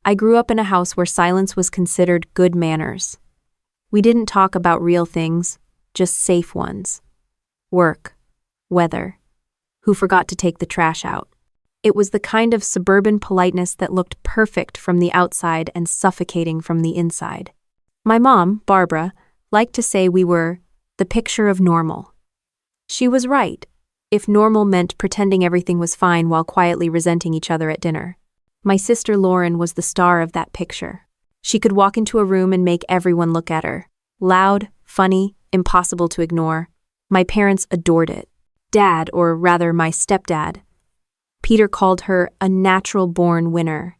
I grew up in a house where silence was considered good manners. We didn't talk about real things, just safe ones. Work, weather, who forgot to take the trash out. It was the kind of suburban politeness that looked perfect from the outside and suffocating from the inside. My mom, Barbara, liked to say we were the picture of normal. She was right, if normal meant pretending everything was fine while quietly resenting each other at dinner. My sister Lauren was the star of that picture. She could walk into a room and make everyone look at her. Loud, funny, impossible to ignore. My parents adored it. Dad, or rather my stepdad, Peter, called her a natural-born winner.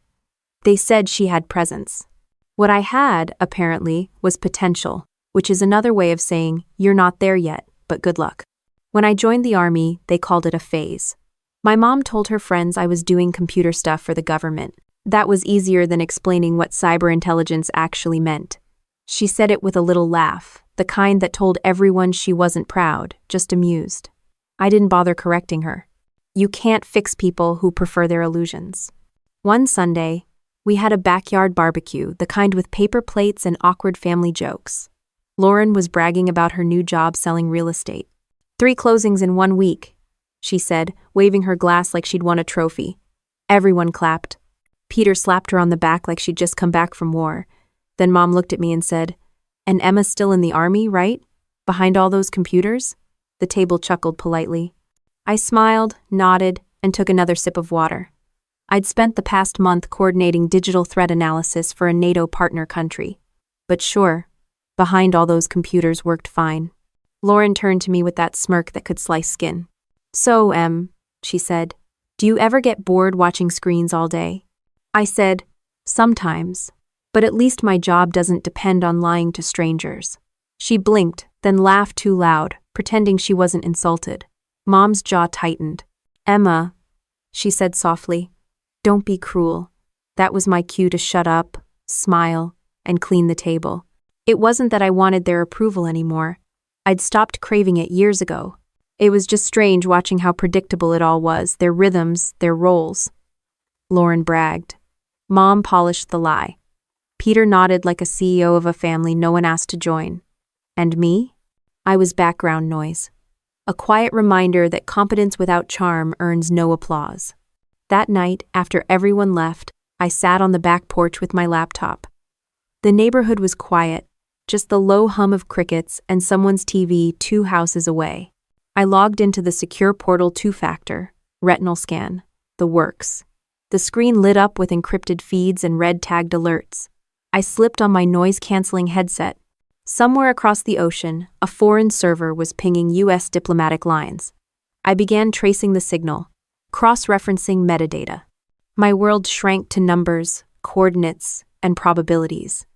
They said she had presence. What I had, apparently, was potential, which is another way of saying, you're not there yet, but good luck. When I joined the army, they called it a phase. My mom told her friends I was doing computer stuff for the government. That was easier than explaining what cyber intelligence actually meant. She said it with a little laugh, the kind that told everyone she wasn't proud, just amused. I didn't bother correcting her. You can't fix people who prefer their illusions. One Sunday, we had a backyard barbecue, the kind with paper plates and awkward family jokes. Lauren was bragging about her new job selling real estate. 3 closings in 1 week, she said, waving her glass like she'd won a trophy. Everyone clapped. Peter slapped her on the back like she'd just come back from war. Then Mom looked at me and said, "And Emma's still in the army, right? Behind all those computers?" The table chuckled politely. I smiled, nodded, and took another sip of water. I'd spent the past month coordinating digital threat analysis for a NATO partner country. But sure, behind all those computers worked fine. Lauren turned to me with that smirk that could slice skin. "So, Em," she said, "do you ever get bored watching screens all day?" I said, "Sometimes, but at least my job doesn't depend on lying to strangers." She blinked, then laughed too loud, pretending she wasn't insulted. Mom's jaw tightened. "Emma," she said softly, "don't be cruel." That was my cue to shut up, smile, and clean the table. It wasn't that I wanted their approval anymore. I'd stopped craving it years ago. It was just strange watching how predictable it all was, their rhythms, their roles. Lauren bragged. Mom polished the lie. Peter nodded like a CEO of a family no one asked to join. And me? I was background noise. A quiet reminder that competence without charm earns no applause. That night, after everyone left, I sat on the back porch with my laptop. The neighborhood was quiet, just the low hum of crickets and someone's TV 2 houses away. I logged into the secure portal 2-factor, retinal scan, the works. The screen lit up with encrypted feeds and red-tagged alerts. I slipped on my noise-canceling headset. Somewhere across the ocean, a foreign server was pinging U.S. diplomatic lines. I began tracing the signal, cross-referencing metadata. My world shrank to numbers, coordinates, and probabilities.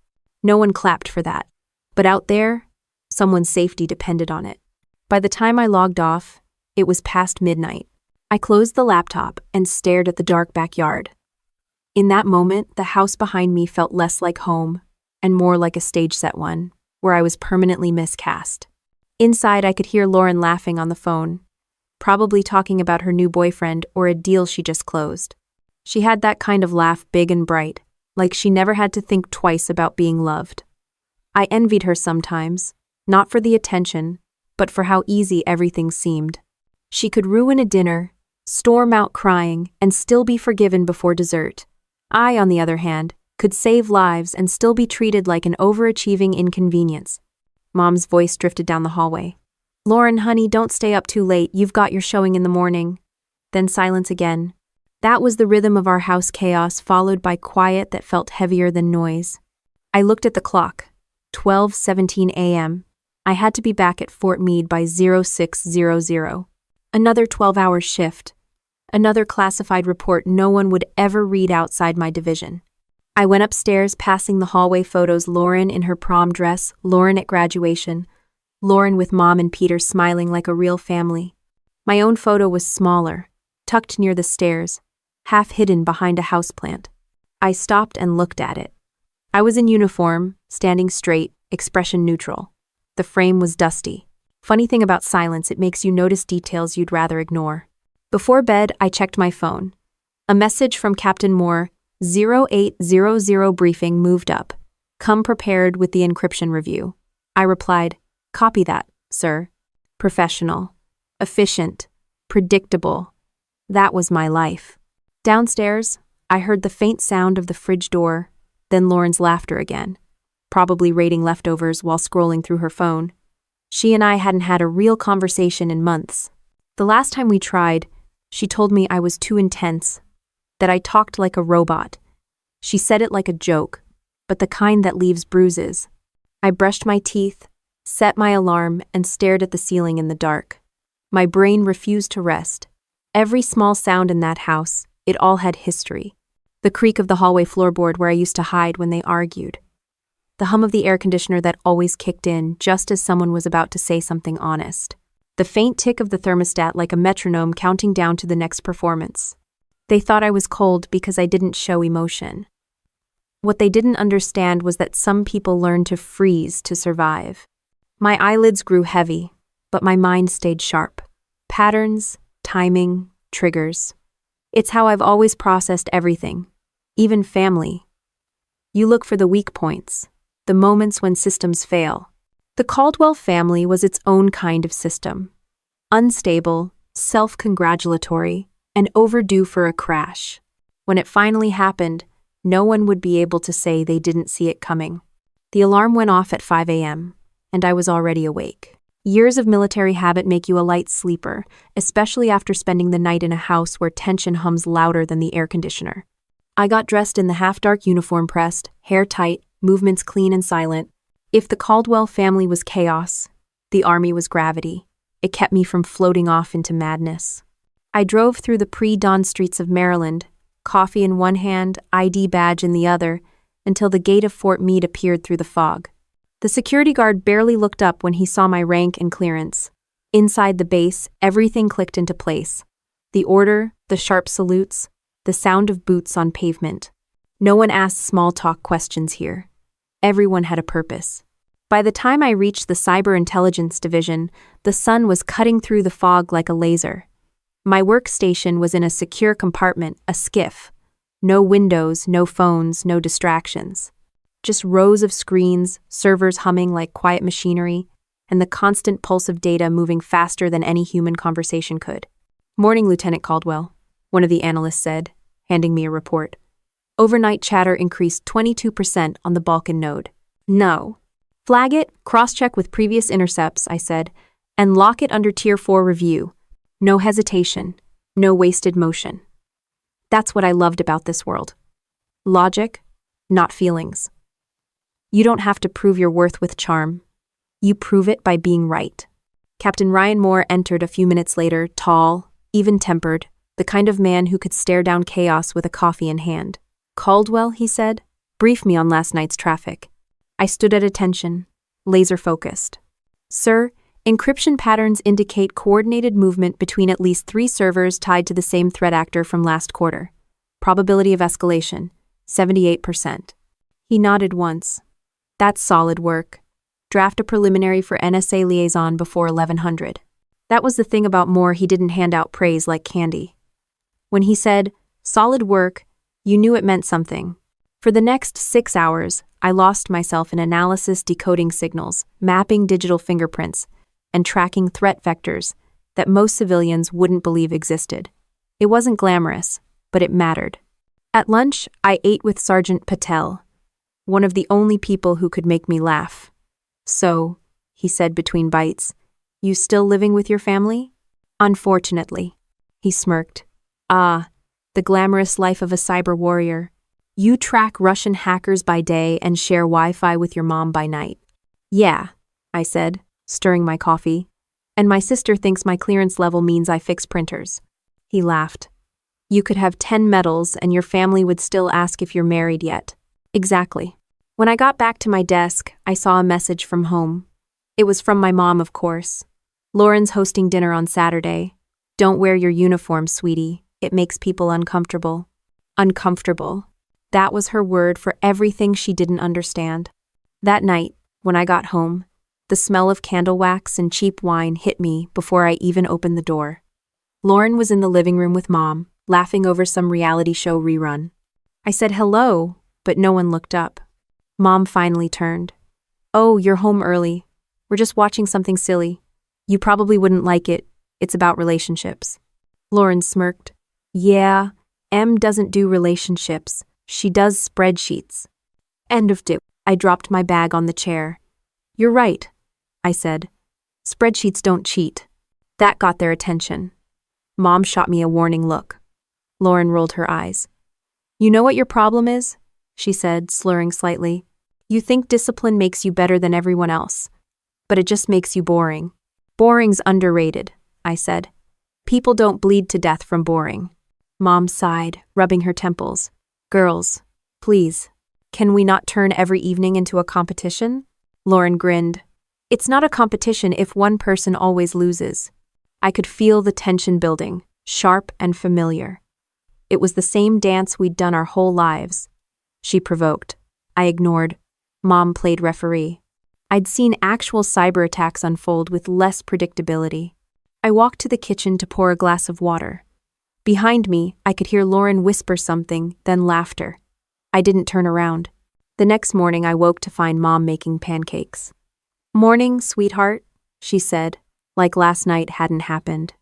No one clapped for that. But out there, someone's safety depended on it. By the time I logged off, it was past midnight. I closed the laptop and stared at the dark backyard. In that moment, the house behind me felt less like home and more like a stage-set one, where I was permanently miscast. Inside, I could hear Lauren laughing on the phone, probably talking about her new boyfriend or a deal she just closed. She had that kind of laugh, big and bright, like she never had to think twice about being loved. I envied her sometimes, not for the attention, but for how easy everything seemed. She could ruin a dinner, storm out crying, and still be forgiven before dessert. I, on the other hand, could save lives and still be treated like an overachieving inconvenience. Mom's voice drifted down the hallway. "Lauren, honey, don't stay up too late. You've got your showing in the morning." Then silence again. That was the rhythm of our house chaos, followed by quiet that felt heavier than noise. I looked at the clock. 12:17 a.m. I had to be back at Fort Meade by 0600. Another 12-hour shift. Another classified report no one would ever read outside my division. I went upstairs, passing the hallway photos, Lauren in her prom dress, Lauren at graduation, Lauren with Mom and Peter smiling like a real family. My own photo was smaller, tucked near the stairs, half hidden behind a houseplant. I stopped and looked at it. I was in uniform, standing straight, expression neutral. The frame was dusty. Funny thing about silence, it makes you notice details you'd rather ignore. Before bed, I checked my phone. A message from Captain Moore, 0800 briefing moved up. Come prepared with the encryption review. I replied, copy that, sir. Professional, efficient, predictable. That was my life. Downstairs, I heard the faint sound of the fridge door, then Lauren's laughter again, probably raiding leftovers while scrolling through her phone. She and I hadn't had a real conversation in months. The last time we tried, she told me I was too intense, that I talked like a robot. She said it like a joke, but the kind that leaves bruises. I brushed my teeth, set my alarm, and stared at the ceiling in the dark. My brain refused to rest. Every small sound in that house, it all had history. The creak of the hallway floorboard where I used to hide when they argued. The hum of the air conditioner that always kicked in just as someone was about to say something honest. The faint tick of the thermostat like a metronome counting down to the next performance. They thought I was cold because I didn't show emotion. What they didn't understand was that some people learn to freeze to survive. My eyelids grew heavy, but my mind stayed sharp. Patterns, timing, triggers. It's how I've always processed everything, even family. You look for the weak points, the moments when systems fail. The Caldwell family was its own kind of system. Unstable, self-congratulatory, and overdue for a crash. When it finally happened, no one would be able to say they didn't see it coming. The alarm went off at 5 a.m., and I was already awake. Years of military habit make you a light sleeper, especially after spending the night in a house where tension hums louder than the air conditioner. I got dressed in the half-dark uniform pressed, hair tight, movements clean and silent. If the Caldwell family was chaos, the army was gravity. It kept me from floating off into madness. I drove through the pre-dawn streets of Maryland, coffee in one hand, ID badge in the other, until the gate of Fort Meade appeared through the fog. The security guard barely looked up when he saw my rank and clearance. Inside the base, everything clicked into place. The order, the sharp salutes, the sound of boots on pavement. No one asked small-talk questions here. Everyone had a purpose. By the time I reached the Cyber Intelligence Division, the sun was cutting through the fog like a laser. My workstation was in a secure compartment, a skiff. No windows, no phones, no distractions. Just rows of screens, servers humming like quiet machinery, and the constant pulse of data moving faster than any human conversation could. "Morning, Lieutenant Caldwell," one of the analysts said, handing me a report. Overnight chatter increased 22% on the Balkan node. No. Flag it, cross-check with previous intercepts, I said, and lock it under Tier 4 review. No hesitation, no wasted motion. That's what I loved about this world. Logic, not feelings. You don't have to prove your worth with charm. You prove it by being right. Captain Ryan Moore entered a few minutes later, tall, even-tempered, the kind of man who could stare down chaos with a coffee in hand. "Caldwell," he said, "brief me on last night's traffic." I stood at attention, laser-focused. "Sir, encryption patterns indicate coordinated movement between at least 3 servers tied to the same threat actor from last quarter. Probability of escalation, 78%. He nodded once. "That's solid work. Draft a preliminary for NSA liaison before 1100. That was the thing about Moore, he didn't hand out praise like candy. When he said, "solid work," you knew it meant something. For the next 6 hours, I lost myself in analysis decoding signals, mapping digital fingerprints, and tracking threat vectors that most civilians wouldn't believe existed. It wasn't glamorous, but it mattered. At lunch, I ate with Sergeant Patel, one of the only people who could make me laugh. "So," he said between bites, "you still living with your family?" "Unfortunately." He smirked. "Ah, the glamorous life of a cyber warrior. You track Russian hackers by day and share Wi-Fi with your mom by night." "Yeah," I said, stirring my coffee. "And my sister thinks my clearance level means I fix printers." He laughed. "You could have 10 medals and your family would still ask if you're married yet." Exactly. When I got back to my desk, I saw a message from home. It was from my mom, of course. "Lauren's hosting dinner on Saturday. Don't wear your uniform, sweetie. It makes people uncomfortable." Uncomfortable. That was her word for everything she didn't understand. That night, when I got home, the smell of candle wax and cheap wine hit me before I even opened the door. Lauren was in the living room with Mom, laughing over some reality show rerun. I said hello, but no one looked up. Mom finally turned. Oh, you're home early. We're just watching something silly. You probably wouldn't like it. It's about relationships. Lauren smirked. Yeah, Em doesn't do relationships. She does spreadsheets. End of do. I dropped my bag on the chair. You're right, I said. Spreadsheets don't cheat. That got their attention. Mom shot me a warning look. Lauren rolled her eyes. You know what your problem is? She said, slurring slightly. You think discipline makes you better than everyone else. But it just makes you boring. Boring's underrated, I said. People don't bleed to death from boring. Mom sighed, rubbing her temples. Girls, please, can we not turn every evening into a competition? Lauren grinned. It's not a competition if one person always loses. I could feel the tension building, sharp and familiar. It was the same dance we'd done our whole lives. She provoked. I ignored. Mom played referee. I'd seen actual cyber attacks unfold with less predictability. I walked to the kitchen to pour a glass of water. Behind me, I could hear Lauren whisper something, then laughter. I didn't turn around. The next morning, I woke to find Mom making pancakes. Morning, sweetheart, she said, like last night hadn't happened.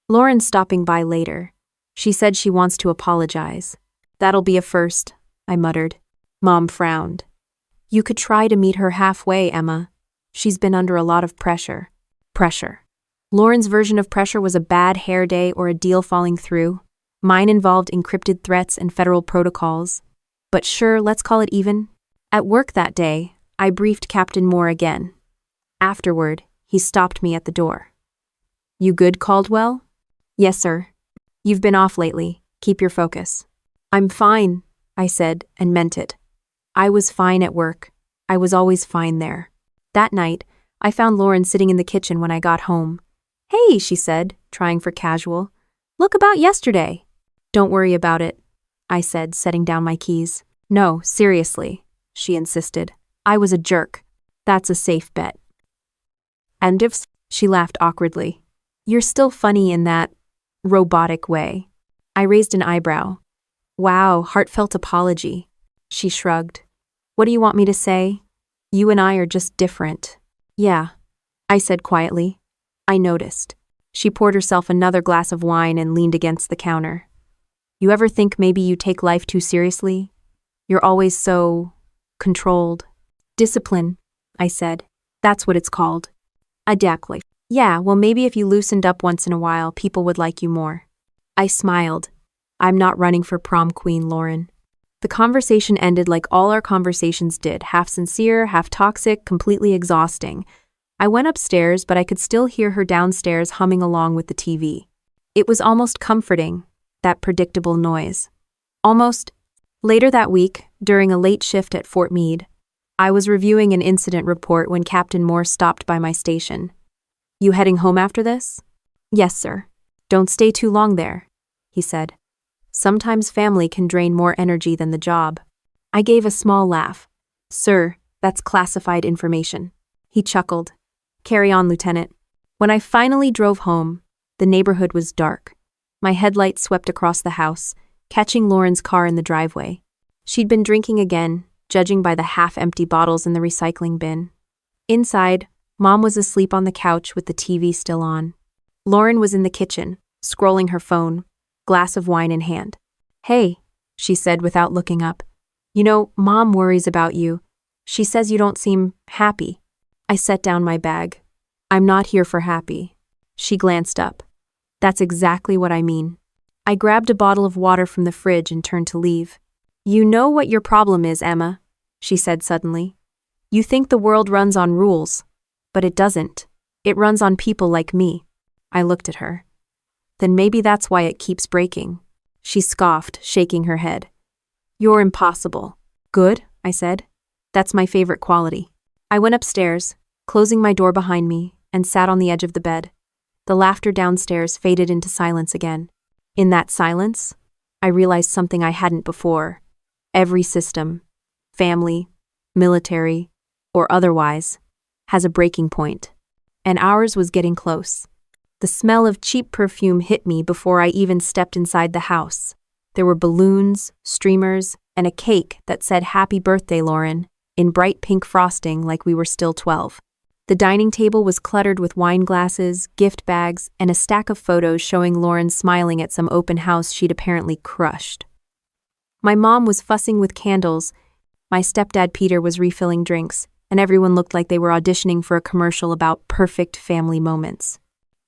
Lauren's stopping by later. She said she wants to apologize. That'll be a first, I muttered. Mom frowned. You could try to meet her halfway, Emma. She's been under a lot of pressure. Pressure. Lauren's version of pressure was a bad hair day or a deal falling through. Mine involved encrypted threats and federal protocols. But sure, let's call it even. At work that day, I briefed Captain Moore again. Afterward, he stopped me at the door. You good, Caldwell? Yes, sir. You've been off lately. Keep your focus. I'm fine, I said, and meant it. I was fine at work. I was always fine there. That night, I found Lauren sitting in the kitchen when I got home. Hey, she said, trying for casual. Look about yesterday. Don't worry about it, I said, setting down my keys. No, seriously, she insisted. I was a jerk. That's a safe bet. And if she laughed awkwardly. You're still funny in that robotic way. I raised an eyebrow. Wow, heartfelt apology. She shrugged. What do you want me to say? You and I are just different. Yeah, I said quietly. I noticed. She poured herself another glass of wine and leaned against the counter. You ever think maybe you take life too seriously? You're always so controlled. Discipline, I said. That's what it's called. Exactly. Yeah, well, maybe if you loosened up once in a while, people would like you more. I smiled. I'm not running for prom queen, Lauren. The conversation ended like all our conversations did, half sincere, half toxic, completely exhausting. I went upstairs, but I could still hear her downstairs humming along with the TV. It was almost comforting, that predictable noise. Almost. Later that week, during a late shift at Fort Meade, I was reviewing an incident report when Captain Moore stopped by my station. You heading home after this? Yes, sir. Don't stay too long there, he said. Sometimes family can drain more energy than the job. I gave a small laugh. Sir, that's classified information. He chuckled. Carry on, Lieutenant. When I finally drove home, the neighborhood was dark. My headlights swept across the house, catching Lauren's car in the driveway. She'd been drinking again, judging by the half-empty bottles in the recycling bin. Inside, Mom was asleep on the couch with the TV still on. Lauren was in the kitchen, scrolling her phone, glass of wine in hand. Hey, she said without looking up. You know, Mom worries about you. She says you don't seem happy. I set down my bag. I'm not here for happy. She glanced up. That's exactly what I mean. I grabbed a bottle of water from the fridge and turned to leave. You know what your problem is, Emma, she said suddenly. You think the world runs on rules, but it doesn't. It runs on people like me. I looked at her. Then maybe that's why it keeps breaking. She scoffed, shaking her head. You're impossible. Good, I said. That's my favorite quality. I went upstairs, closing my door behind me, and sat on the edge of the bed. The laughter downstairs faded into silence again. In that silence, I realized something I hadn't before. Every system, family, military, or otherwise, has a breaking point. And ours was getting close. The smell of cheap perfume hit me before I even stepped inside the house. There were balloons, streamers, and a cake that said "Happy Birthday, Lauren," in bright pink frosting like we were still 12. The dining table was cluttered with wine glasses, gift bags, and a stack of photos showing Lauren smiling at some open house she'd apparently crushed. My mom was fussing with candles, my stepdad Peter was refilling drinks, and everyone looked like they were auditioning for a commercial about perfect family moments.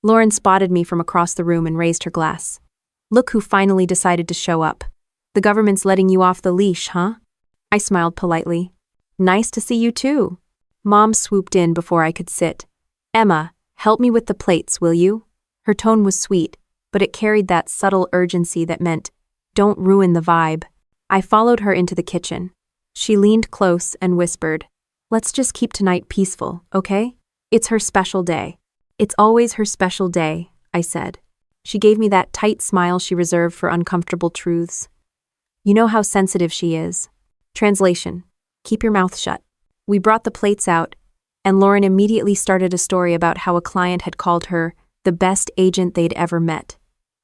Lauren spotted me from across the room and raised her glass. "Look who finally decided to show up. The government's letting you off the leash, huh?" I smiled politely. "Nice to see you too." Mom swooped in before I could sit. "Emma, help me with the plates, will you?" Her tone was sweet, but it carried that subtle urgency that meant, "Don't ruin the vibe." I followed her into the kitchen. She leaned close and whispered, "Let's just keep tonight peaceful, okay? It's her special day." "It's always her special day," I said. She gave me that tight smile she reserved for uncomfortable truths. "You know how sensitive she is." Translation: keep your mouth shut. We brought the plates out, and Lauren immediately started a story about how a client had called her the best agent they'd ever met.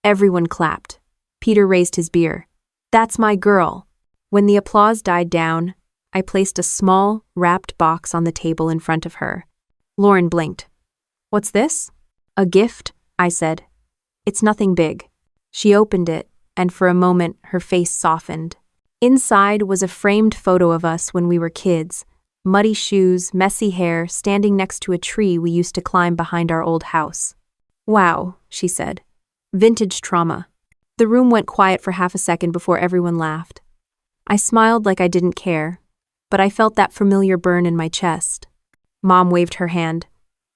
Everyone clapped. Peter raised his beer. "That's my girl." When the applause died down, I placed a small, wrapped box on the table in front of her. Lauren blinked. "What's this?" "A gift," I said. "It's nothing big." She opened it, and for a moment her face softened. Inside was a framed photo of us when we were kids, muddy shoes, messy hair, standing next to a tree we used to climb behind our old house. "Wow," she said. "Vintage trauma." The room went quiet for half a second before everyone laughed. I smiled like I didn't care, but I felt that familiar burn in my chest. Mom waved her hand.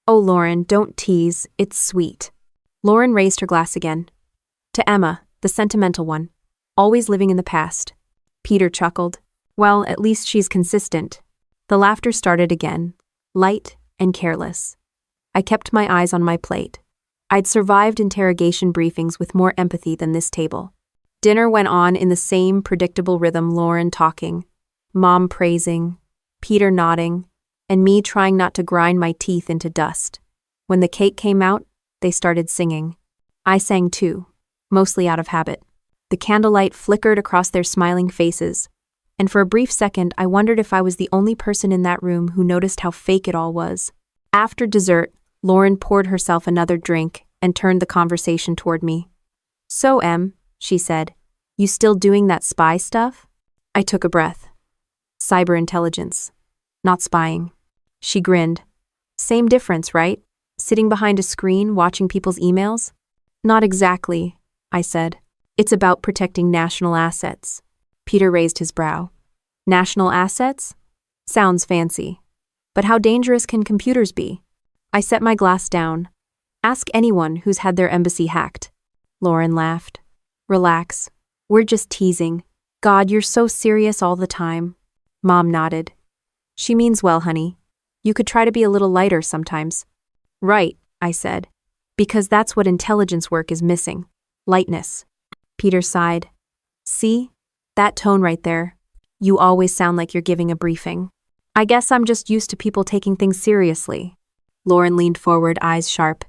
"Oh, Lauren, don't tease, it's sweet." Lauren raised her glass again. "To Emma, the sentimental one, always living in the past." Peter chuckled. "Well, at least she's consistent." The laughter started again, light and careless. I kept my eyes on my plate. I'd survived interrogation briefings with more empathy than this table. Dinner went on in the same predictable rhythm, Lauren talking, Mom praising, Peter nodding, and me trying not to grind my teeth into dust. When the cake came out, they started singing. I sang too, mostly out of habit. The candlelight flickered across their smiling faces, and for a brief second I wondered if I was the only person in that room who noticed how fake it all was. After dessert, Lauren poured herself another drink and turned the conversation toward me. "So, Em," she said, "you still doing that spy stuff?" I took a breath. "Cyber intelligence, not spying." She grinned. "Same difference, right? Sitting behind a screen, watching people's emails?" "Not exactly," I said. "It's about protecting national assets." Peter raised his brow. "National assets? Sounds fancy. But how dangerous can computers be?" I set my glass down. "Ask anyone who's had their embassy hacked." Lauren laughed. "Relax. We're just teasing. God, you're so serious all the time." Mom nodded. "She means well, honey. You could try to be a little lighter sometimes." "Right," I said. "Because that's what intelligence work is missing. Lightness." Peter sighed. "See? That tone right there. You always sound like you're giving a briefing." "I guess I'm just used to people taking things seriously." Lauren leaned forward, eyes sharp.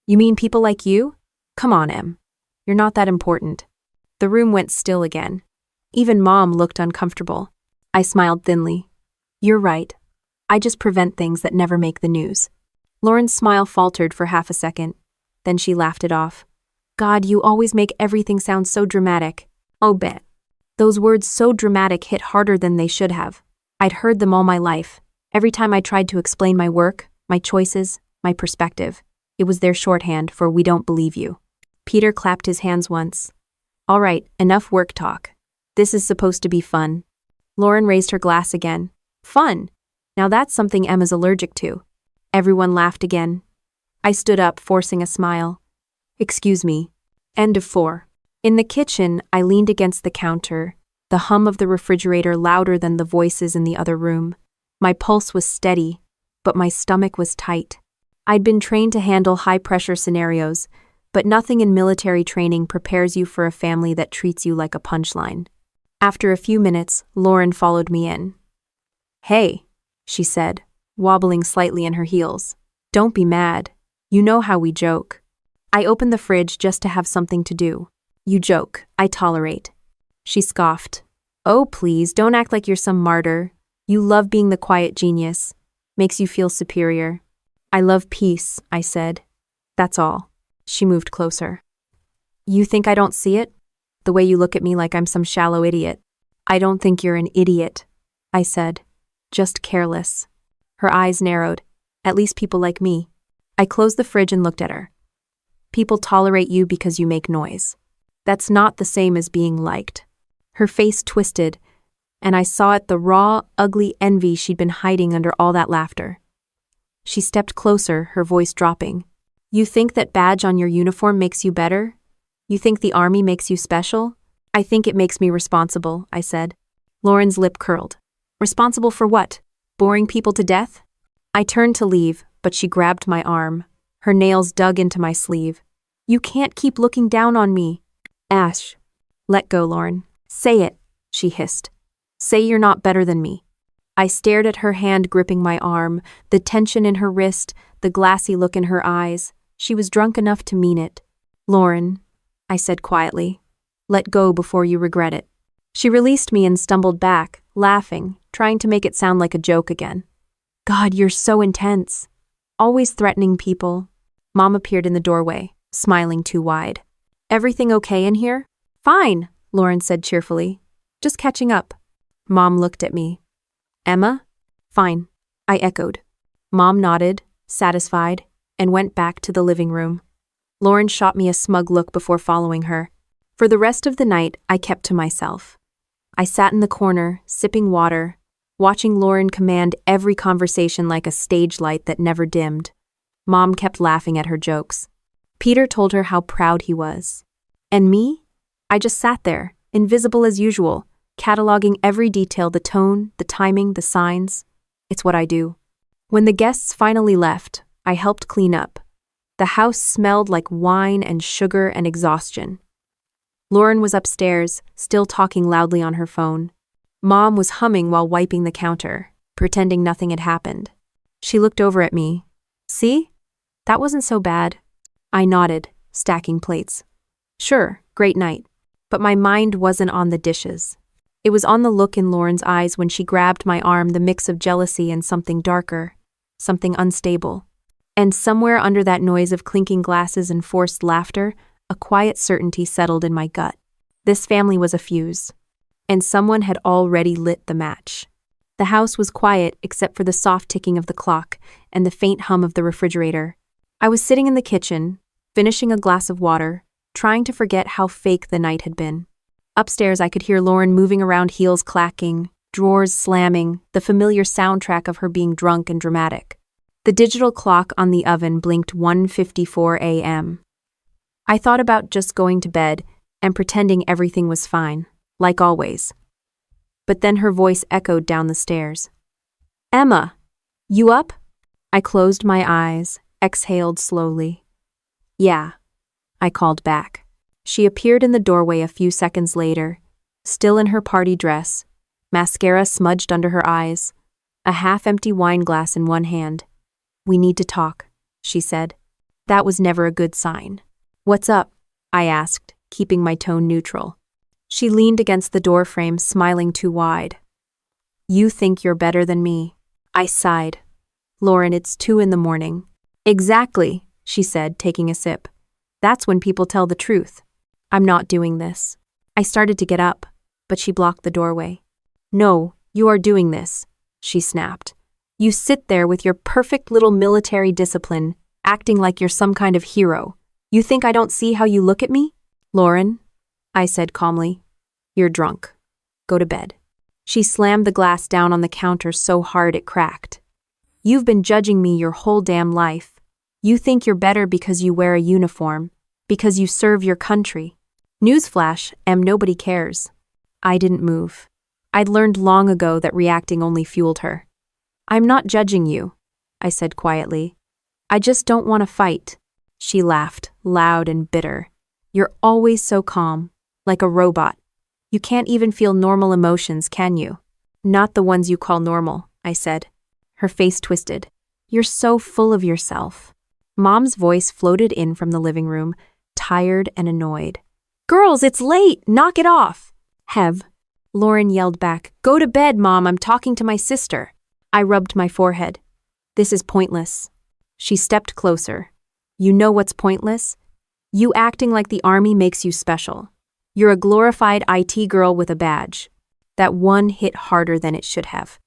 "You mean people like you? Come on, Em. You're not that important." The room went still again. Even Mom looked uncomfortable. I smiled thinly. "You're right. I just prevent things that never make the news." Lauren's smile faltered for half a second. Then she laughed it off. "God, you always make everything sound so dramatic." "Oh, bet." Those words "so dramatic" hit harder than they should have. I'd heard them all my life. Every time I tried to explain my work, my choices, my perspective, it was their shorthand for "we don't believe you." Peter clapped his hands once. "All right, enough work talk. This is supposed to be fun." Lauren raised her glass again. "Fun? Now that's something Emma's allergic to." Everyone laughed again. I stood up, forcing a smile. "Excuse me." End of 4. In the kitchen, I leaned against the counter, the hum of the refrigerator louder than the voices in the other room. My pulse was steady, but my stomach was tight. I'd been trained to handle high-pressure scenarios, but nothing in military training prepares you for a family that treats you like a punchline. After a few minutes, Lauren followed me in. "Hey," she said, wobbling slightly in her heels. "Don't be mad. You know how we joke." I opened the fridge just to have something to do. "You joke, I tolerate." She scoffed. Oh, please, don't act like you're some martyr. You love being the quiet genius. Makes you feel superior. I love peace, I said. That's all. She moved closer. You think I don't see it? The way you look at me like I'm some shallow idiot. I don't think you're an idiot, I said. Just careless. Her eyes narrowed. At least people like me. I closed the fridge and looked at her. People tolerate you because you make noise. That's not the same as being liked. Her face twisted, and I saw at the raw, ugly envy she'd been hiding under all that laughter. She stepped closer, her voice dropping. You think that badge on your uniform makes you better? You think the army makes you special? I think it makes me responsible, I said. Lauren's lip curled. Responsible for what? Boring people to death? I turned to leave, but she grabbed my arm. Her nails dug into my sleeve. You can't keep looking down on me. Ash. Let go, Lauren. Say it, she hissed. Say you're not better than me. I stared at her hand gripping my arm, the tension in her wrist, the glassy look in her eyes. She was drunk enough to mean it. Lauren, I said quietly, let go before you regret it. She released me and stumbled back, laughing, trying to make it sound like a joke again. God, you're so intense. Always threatening people. Mom appeared in the doorway, smiling too wide. Everything okay in here? Fine, Lauren said cheerfully. Just catching up. Mom looked at me. Emma? Fine, I echoed. Mom nodded, satisfied, and went back to the living room. Lauren shot me a smug look before following her. For the rest of the night, I kept to myself. I sat in the corner, sipping water, watching Lauren command every conversation like a stage light that never dimmed. Mom kept laughing at her jokes. Peter told her how proud he was. And me? I just sat there, invisible as usual, cataloging every detail, the tone, the timing, the signs. It's what I do. When the guests finally left, I helped clean up. The house smelled like wine and sugar and exhaustion. Lauren was upstairs, still talking loudly on her phone. Mom was humming while wiping the counter, pretending nothing had happened. She looked over at me. See? That wasn't so bad. I nodded, stacking plates. Sure, great night. But my mind wasn't on the dishes. It was on the look in Lauren's eyes when she grabbed my arm, the mix of jealousy and something darker, something unstable. And somewhere under that noise of clinking glasses and forced laughter, a quiet certainty settled in my gut. This family was a fuse, and someone had already lit the match. The house was quiet except for the soft ticking of the clock and the faint hum of the refrigerator. I was sitting in the kitchen, finishing a glass of water, trying to forget how fake the night had been. Upstairs, I could hear Lauren moving around, heels clacking, drawers slamming, the familiar soundtrack of her being drunk and dramatic. The digital clock on the oven blinked 1:54 a.m. I thought about just going to bed and pretending everything was fine, like always. But then her voice echoed down the stairs. Emma, you up? I closed my eyes, exhaled slowly. Yeah, I called back. She appeared in the doorway a few seconds later, still in her party dress, mascara smudged under her eyes, a half-empty wine glass in one hand. We need to talk, she said. That was never a good sign. What's up? I asked, keeping my tone neutral. She leaned against the doorframe, smiling too wide. You think you're better than me. I sighed. Lauren, it's 2 a.m. Exactly, she said, taking a sip. That's when people tell the truth. I'm not doing this. I started to get up, but she blocked the doorway. No, you are doing this, she snapped. You sit there with your perfect little military discipline, acting like you're some kind of hero. You think I don't see how you look at me? Lauren, I said calmly, you're drunk. Go to bed. She slammed the glass down on the counter so hard it cracked. You've been judging me your whole damn life. You think you're better because you wear a uniform, because you serve your country. Newsflash, nobody cares. I didn't move. I'd learned long ago that reacting only fueled her. I'm not judging you, I said quietly. I just don't want to fight. She laughed, loud and bitter. You're always so calm, like a robot. You can't even feel normal emotions, can you? Not the ones you call normal, I said. Her face twisted. You're so full of yourself. Mom's voice floated in from the living room, tired and annoyed. Girls, it's late! Knock it off! Hev. Lauren yelled back, "Go to bed, Mom, I'm talking to my sister." I rubbed my forehead. "This is pointless." She stepped closer. "You know what's pointless? You acting like the army makes you special. You're a glorified IT girl with a badge." That one hit harder than it should have.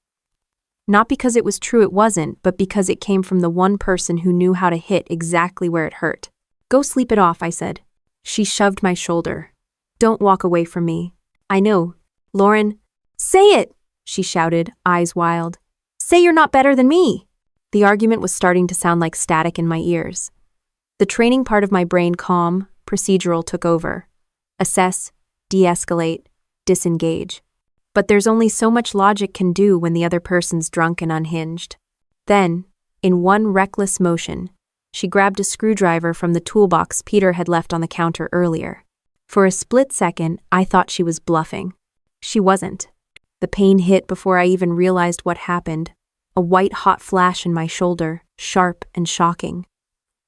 Not because it was true, it wasn't, but because it came from the one person who knew how to hit exactly where it hurt. "Go sleep it off," I said. She shoved my shoulder. "Don't walk away from me." "I know. Lauren." "Say it," she shouted, eyes wild. "Say you're not better than me." The argument was starting to sound like static in my ears. The training part of my brain, calm, procedural, took over. Assess, de-escalate, disengage. But there's only so much logic can do when the other person's drunk and unhinged. Then, in one reckless motion, she grabbed a screwdriver from the toolbox Peter had left on the counter earlier. For a split second, I thought she was bluffing. She wasn't. The pain hit before I even realized what happened. A white-hot flash in my shoulder, sharp and shocking.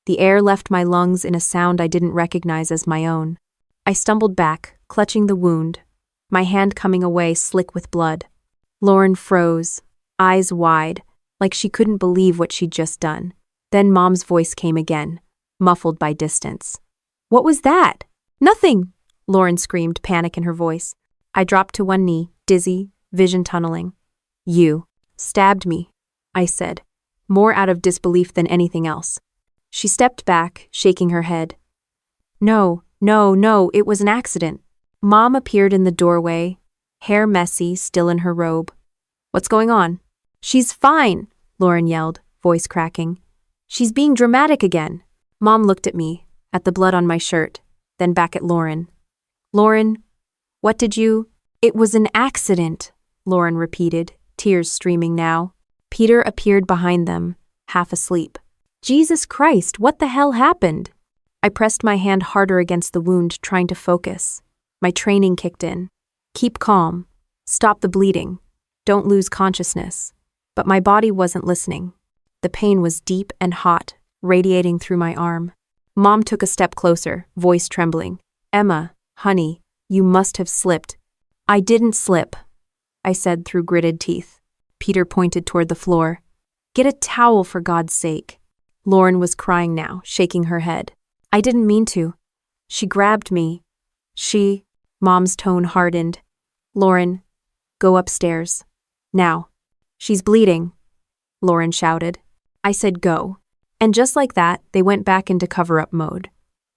The air left my lungs in a sound I didn't recognize as my own. I stumbled back, clutching the wound, my hand coming away slick with blood. Lauren froze, eyes wide, like she couldn't believe what she'd just done. Then Mom's voice came again, muffled by distance. "What was that?" "Nothing," Lauren screamed, panic in her voice. I dropped to one knee, dizzy, vision tunneling. "You stabbed me," I said, more out of disbelief than anything else. She stepped back, shaking her head. No, it was an accident." Mom appeared in the doorway, hair messy, still in her robe. "What's going on?" "She's fine," Lauren yelled, voice cracking. "She's being dramatic again." Mom looked at me, at the blood on my shirt, then back at Lauren. "Lauren, what did you—" "It was an accident," Lauren repeated, tears streaming now. Peter appeared behind them, half asleep. "Jesus Christ, what the hell happened?" I pressed my hand harder against the wound, trying to focus. My training kicked in. Keep calm. Stop the bleeding. Don't lose consciousness. But my body wasn't listening. The pain was deep and hot, radiating through my arm. Mom took a step closer, voice trembling. "Emma, honey, you must have slipped." "I didn't slip," I said through gritted teeth. Peter pointed toward the floor. "Get a towel for God's sake." Lauren was crying now, shaking her head. "I didn't mean to. She grabbed me. Mom's tone hardened. "Lauren, go upstairs. Now." "She's bleeding," Lauren shouted. I said go. And just like that, they went back into cover-up mode.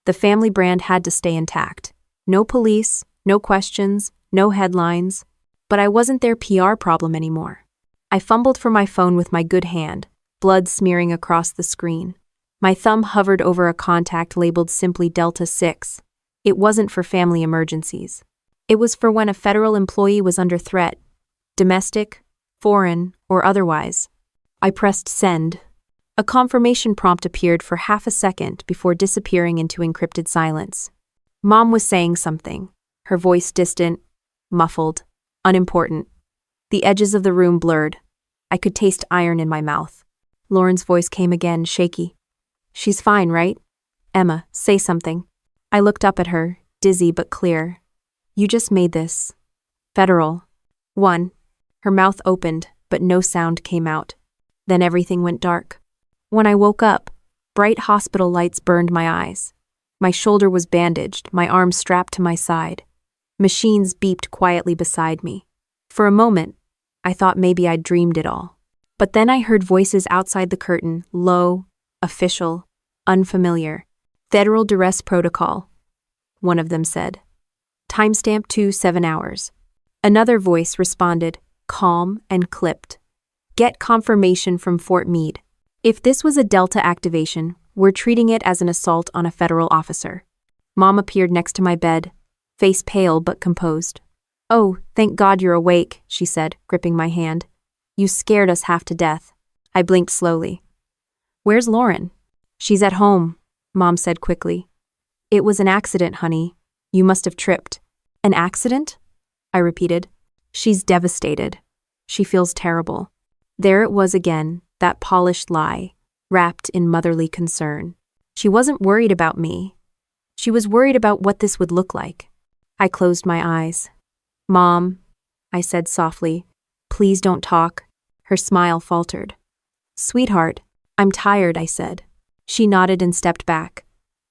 The family brand had to stay intact. No police, no questions, no headlines. But I wasn't their PR problem anymore. I fumbled for my phone with my good hand, blood smearing across the screen. My thumb hovered over a contact labeled simply Delta 6. It wasn't for family emergencies. It was for when a federal employee was under threat, domestic, foreign, or otherwise. I pressed send. A confirmation prompt appeared for half a second before disappearing into encrypted silence. Mom was saying something, her voice distant, muffled, unimportant. The edges of the room blurred. I could taste iron in my mouth. Lauren's voice came again, shaky. "She's fine, right? Emma, say something." I looked up at her, dizzy but clear. "You just made this. Federal." One. Her mouth opened, but no sound came out. Then everything went dark. When I woke up, bright hospital lights burned my eyes. My shoulder was bandaged, my arm strapped to my side. Machines beeped quietly beside me. For a moment, I thought maybe I'd dreamed it all. But then I heard voices outside the curtain, low, official, unfamiliar. "Federal Duress Protocol," one of them said. "Timestamp 7 hours. Another voice responded, calm and clipped. "Get confirmation from Fort Meade. If this was a Delta activation, we're treating it as an assault on a federal officer." Mom appeared next to my bed, face pale but composed. "Oh, thank God you're awake," she said, gripping my hand. "You scared us half to death." I blinked slowly. "Where's Lauren?" "She's at home," Mom said quickly. "It was an accident, honey. You must have tripped." "An accident?" I repeated. "She's devastated. She feels terrible." There it was again, that polished lie, wrapped in motherly concern. She wasn't worried about me. She was worried about what this would look like. I closed my eyes. Mom, I said softly, please don't talk. Her smile faltered. Sweetheart, I'm tired, I said. She nodded and stepped back.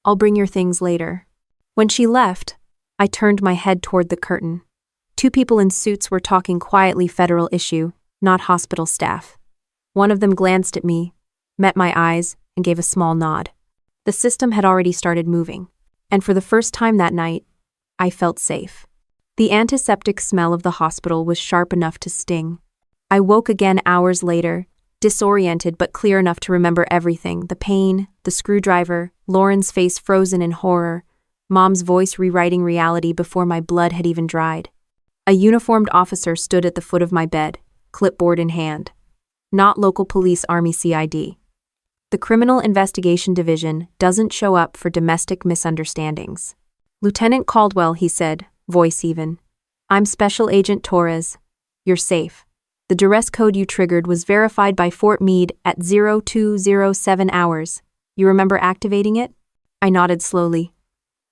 I'll bring your things later. When she left, I turned my head toward the curtain. Two people in suits were talking quietly federal issue, not hospital staff. One of them glanced at me, met my eyes, and gave a small nod. The system had already started moving, and for the first time that night, I felt safe. The antiseptic smell of the hospital was sharp enough to sting. I woke again hours later, disoriented but clear enough to remember everything: the pain, the screwdriver, Lauren's face frozen in horror, Mom's voice rewriting reality before my blood had even dried. A uniformed officer stood at the foot of my bed, clipboard in hand. Not local police, Army CID. The Criminal Investigation Division doesn't show up for domestic misunderstandings. Lieutenant Caldwell, he said, voice even. I'm Special Agent Torres. You're safe. The duress code you triggered was verified by Fort Meade at 0207 hours. You remember activating it? I nodded slowly.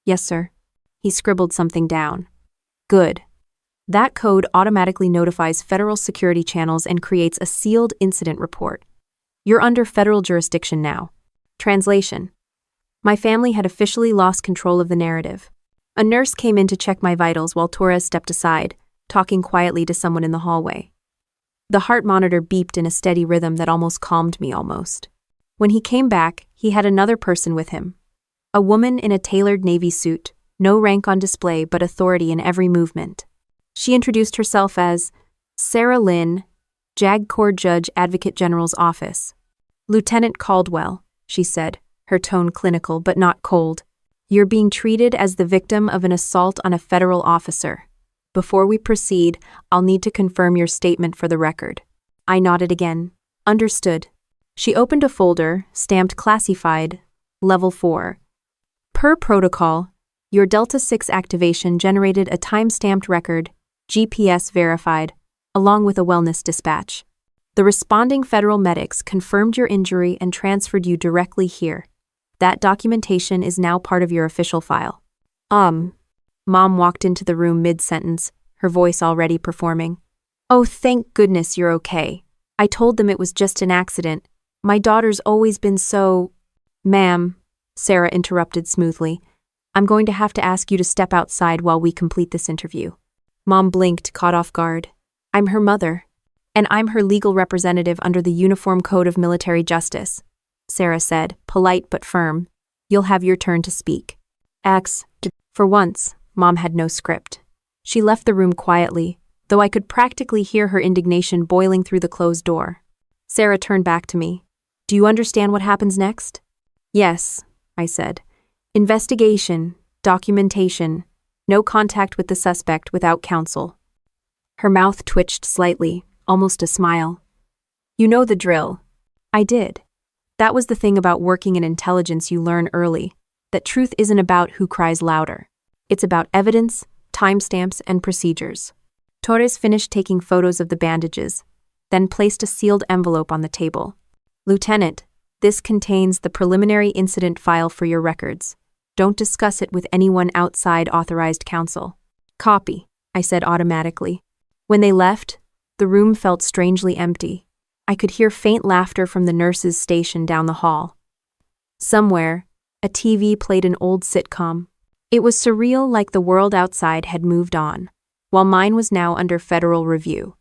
Yes, sir. He scribbled something down. Good. That code automatically notifies federal security channels and creates a sealed incident report. You're under federal jurisdiction now. Translation. My family had officially lost control of the narrative. A nurse came in to check my vitals while Torres stepped aside, talking quietly to someone in the hallway. The heart monitor beeped in a steady rhythm that almost calmed me almost. When he came back, he had another person with him. A woman in a tailored navy suit, no rank on display but authority in every movement. She introduced herself as Sarah Lynn, JAG Corps Judge Advocate General's Office. Lieutenant Caldwell, she said, her tone clinical but not cold. You're being treated as the victim of an assault on a federal officer. Before we proceed, I'll need to confirm your statement for the record. I nodded again. Understood. She opened a folder, stamped classified, level 4. Per protocol, your Delta 6 activation generated a time-stamped record, GPS verified, along with a wellness dispatch. The responding federal medics confirmed your injury and transferred you directly here. That documentation is now part of your official file. Mom walked into the room mid-sentence, her voice already performing. Oh, thank goodness you're okay. I told them it was just an accident. My daughter's always been so… Ma'am, Sarah interrupted smoothly. I'm going to have to ask you to step outside while we complete this interview. Mom blinked, caught off guard. I'm her mother, and I'm her legal representative under the Uniform Code of Military Justice, Sarah said, polite but firm. You'll have your turn to speak. For once, Mom had no script. She left the room quietly, though I could practically hear her indignation boiling through the closed door. Sarah turned back to me. Do you understand what happens next? Yes, I said. Investigation, documentation, no contact with the suspect without counsel. Her mouth twitched slightly, almost a smile. You know the drill. I did. That was the thing about working in intelligence you learn early, that truth isn't about who cries louder. It's about evidence, timestamps, and procedures. Torres finished taking photos of the bandages, then placed a sealed envelope on the table. Lieutenant, this contains the preliminary incident file for your records. Don't discuss it with anyone outside authorized counsel. Copy, I said automatically. When they left, the room felt strangely empty. I could hear faint laughter from the nurses stationed down the hall. Somewhere, a TV played an old sitcom. It was surreal, like the world outside had moved on, while mine was now under federal review.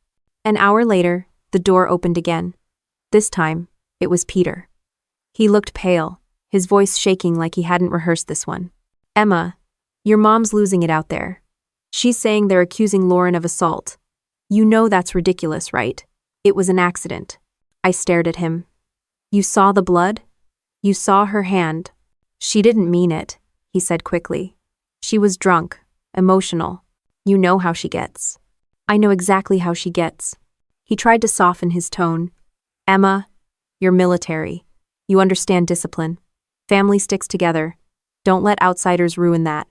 An hour later, the door opened again. This time, it was Peter. He looked pale, his voice shaking like he hadn't rehearsed this one. Emma, your mom's losing it out there. She's saying they're accusing Lauren of assault. You know that's ridiculous, right? It was an accident. I stared at him. You saw the blood? You saw her hand. She didn't mean it, he said quickly. She was drunk, emotional. You know how she gets. I know exactly how she gets. He tried to soften his tone. Emma, you're military. You understand discipline. Family sticks together. Don't let outsiders ruin that.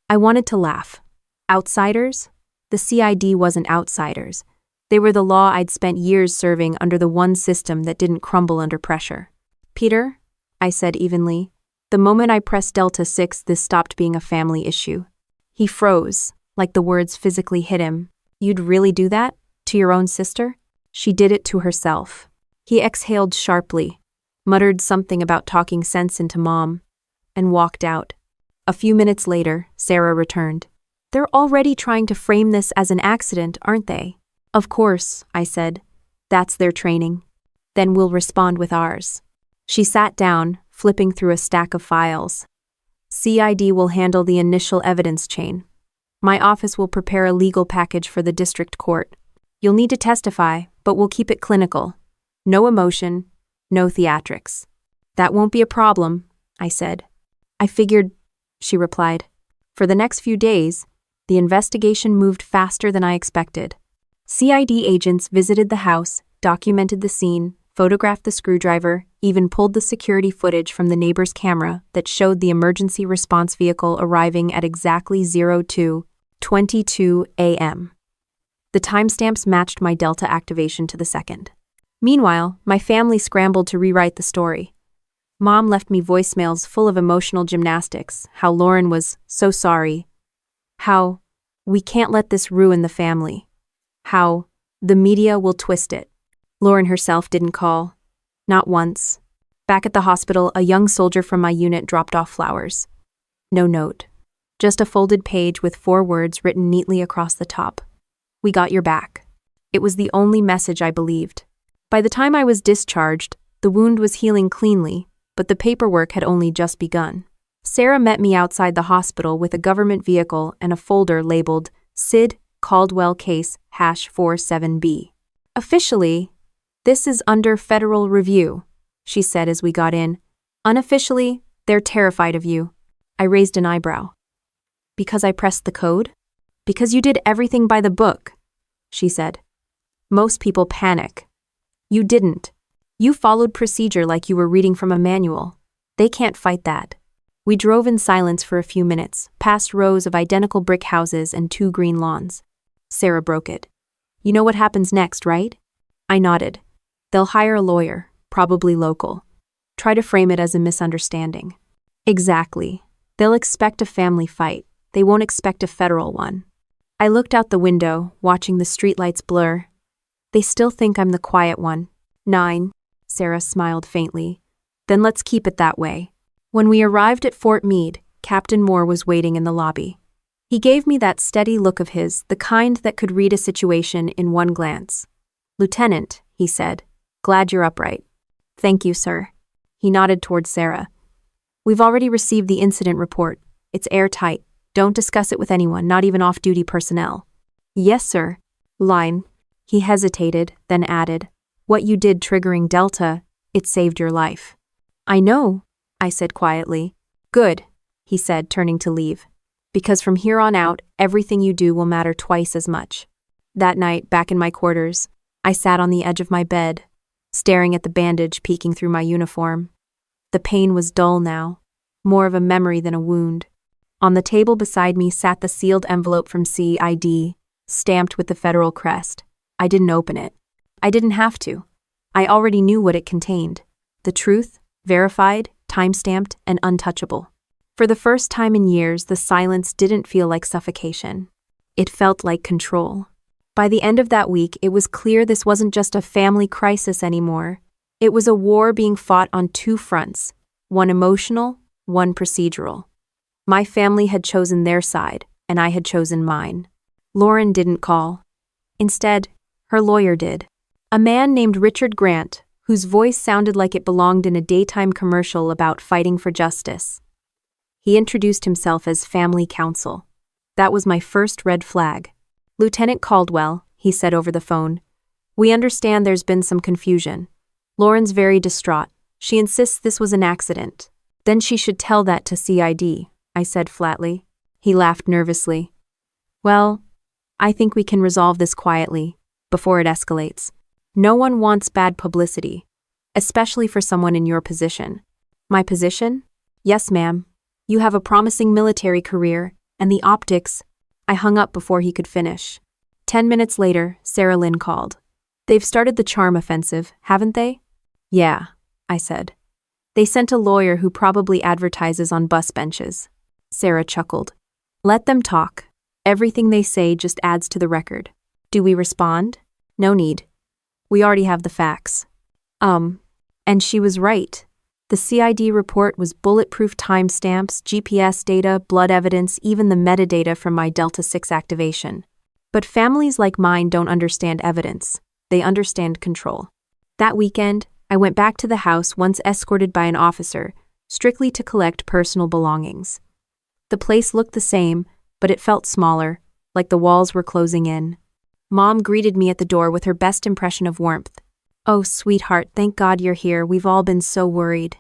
I wanted to laugh. Outsiders? The CID wasn't outsiders. They were the law I'd spent years serving under, the one system that didn't crumble under pressure. Peter, I said evenly, the moment I pressed Delta 6, this stopped being a family issue. He froze, like the words physically hit him. You'd really do that? To your own sister? She did it to herself. He exhaled sharply, muttered something about talking sense into Mom, and walked out. A few minutes later, Sarah returned. They're already trying to frame this as an accident, aren't they? Of course, I said. That's their training. Then we'll respond with ours. She sat down, flipping through a stack of files. CID will handle the initial evidence chain. My office will prepare a legal package for the district court. You'll need to testify, but we'll keep it clinical. No emotion, no theatrics. That won't be a problem, I said. I figured, she replied. For the next few days, the investigation moved faster than I expected. CID agents visited the house, documented the scene, photographed the screwdriver, even pulled the security footage from the neighbor's camera that showed the emergency response vehicle arriving at exactly 02:22 a.m. The timestamps matched my Delta activation to the second. Meanwhile, my family scrambled to rewrite the story. Mom left me voicemails full of emotional gymnastics, how Lauren was so sorry, how we can't let this ruin the family, how the media will twist it. Lauren herself didn't call. Not once. Back at the hospital, a young soldier from my unit dropped off flowers. No note. Just a folded page with 4 words written neatly across the top. We got your back. It was the only message I believed. By the time I was discharged, the wound was healing cleanly, but the paperwork had only just begun. Sarah met me outside the hospital with a government vehicle and a folder labeled Sid Caldwell Case #47B. Officially, this is under federal review, she said as we got in. Unofficially, they're terrified of you. I raised an eyebrow. Because I pressed the code? Because you did everything by the book, she said. Most people panic. You didn't. You followed procedure like you were reading from a manual. They can't fight that. We drove in silence for a few minutes, past rows of identical brick houses and 2 green lawns. Sarah broke it. You know what happens next, right? I nodded. They'll hire a lawyer, probably local. Try to frame it as a misunderstanding. Exactly. They'll expect a family fight. They won't expect a federal one. I looked out the window, watching the streetlights blur. They still think I'm the quiet one. 9. Sarah smiled faintly. Then let's keep it that way. When we arrived at Fort Meade, Captain Moore was waiting in the lobby. He gave me that steady look of his, the kind that could read a situation in one glance. Lieutenant, he said, glad you're upright. Thank you, sir. He nodded towards Sarah. We've already received the incident report. It's airtight. Don't discuss it with anyone, not even off-duty personnel. Yes, sir. Line. He hesitated, then added, what you did triggering Delta, it saved your life. I know, I said quietly. Good, he said, turning to leave. Because from here on out, everything you do will matter twice as much. That night, back in my quarters, I sat on the edge of my bed, staring at the bandage peeking through my uniform. The pain was dull now, more of a memory than a wound. On the table beside me sat the sealed envelope from CID, stamped with the federal crest. I didn't open it. I didn't have to. I already knew what it contained. The truth, verified, time-stamped, and untouchable. For the first time in years, the silence didn't feel like suffocation. It felt like control. By the end of that week, it was clear this wasn't just a family crisis anymore. It was a war being fought on 2 fronts, one emotional, one procedural. My family had chosen their side, and I had chosen mine. Lauren didn't call. Instead, her lawyer did. A man named Richard Grant, whose voice sounded like it belonged in a daytime commercial about fighting for justice. He introduced himself as family counsel. That was my first red flag. Lieutenant Caldwell, he said over the phone, we understand there's been some confusion. Lauren's very distraught. She insists this was an accident. Then she should tell that to CID, I said flatly. He laughed nervously. Well, I think we can resolve this quietly, before it escalates. No one wants bad publicity, especially for someone in your position. My position? Yes, ma'am. You have a promising military career, and the optics. I hung up before he could finish. 10 minutes later, Sarah Lynn called. They've started the charm offensive, haven't they? Yeah, I said. They sent a lawyer who probably advertises on bus benches. Sarah chuckled. Let them talk. Everything they say just adds to the record. Do we respond? No need. We already have the facts. And she was right. The CID report was bulletproof timestamps, GPS data, blood evidence, even the metadata from my Delta-6 activation. But families like mine don't understand evidence. They understand control. That weekend, I went back to the house once escorted by an officer, strictly to collect personal belongings. The place looked the same, but it felt smaller, like the walls were closing in. Mom greeted me at the door with her best impression of warmth. "Oh, sweetheart, thank God you're here. We've all been so worried."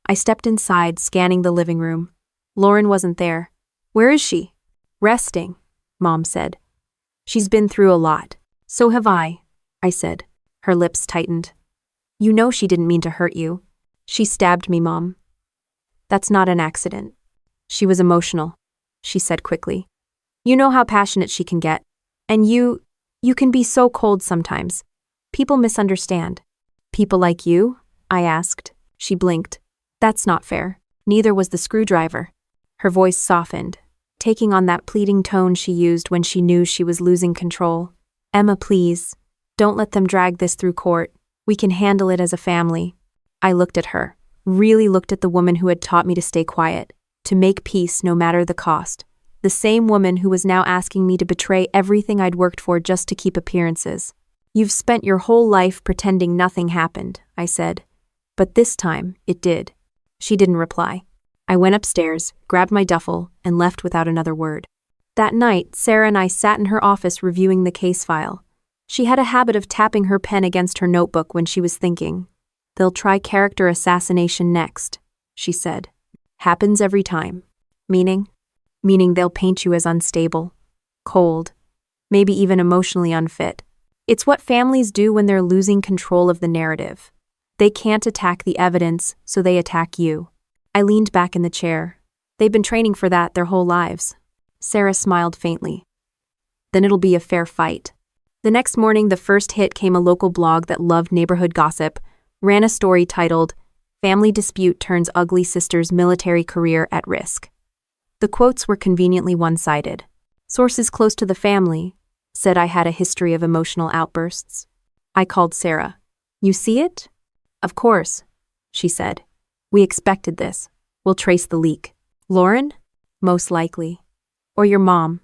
I stepped inside, scanning the living room. Lauren wasn't there. "Where is she?" "Resting," Mom said. "She's been through a lot." "So have I said. Her lips tightened. "You know she didn't mean to hurt you." "She stabbed me, Mom." "That's not an accident." "She was emotional," she said quickly. "You know how passionate she can get. And you can be so cold sometimes. People misunderstand." "People like you?" I asked. She blinked. "That's not fair. Neither was the screwdriver." Her voice softened, taking on that pleading tone she used when she knew she was losing control. "Emma, please. Don't let them drag this through court. We can handle it as a family." I looked at her, really looked at the woman who had taught me to stay quiet, to make peace no matter the cost. The same woman who was now asking me to betray everything I'd worked for just to keep appearances. "You've spent your whole life pretending nothing happened," I said. "But this time, it did." She didn't reply. I went upstairs, grabbed my duffel, and left without another word. That night, Sarah and I sat in her office reviewing the case file. She had a habit of tapping her pen against her notebook when she was thinking. "They'll try character assassination next," she said. "Happens every time." Meaning? Meaning they'll paint you as unstable, cold, maybe even emotionally unfit. It's what families do when they're losing control of the narrative. They can't attack the evidence, so they attack you. I leaned back in the chair. They've been training for that their whole lives. Sarah smiled faintly. "Then it'll be a fair fight." The next morning, the first hit came. A local blog that loved neighborhood gossip ran a story titled, "Family Dispute Turns Ugly Sister's Military Career at Risk." The quotes were conveniently one-sided. Sources close to the family said I had a history of emotional outbursts. I called Sarah. "You see it?" "Of course," she said. "We expected this. We'll trace the leak." "Lauren?" "Most likely. Or your mom.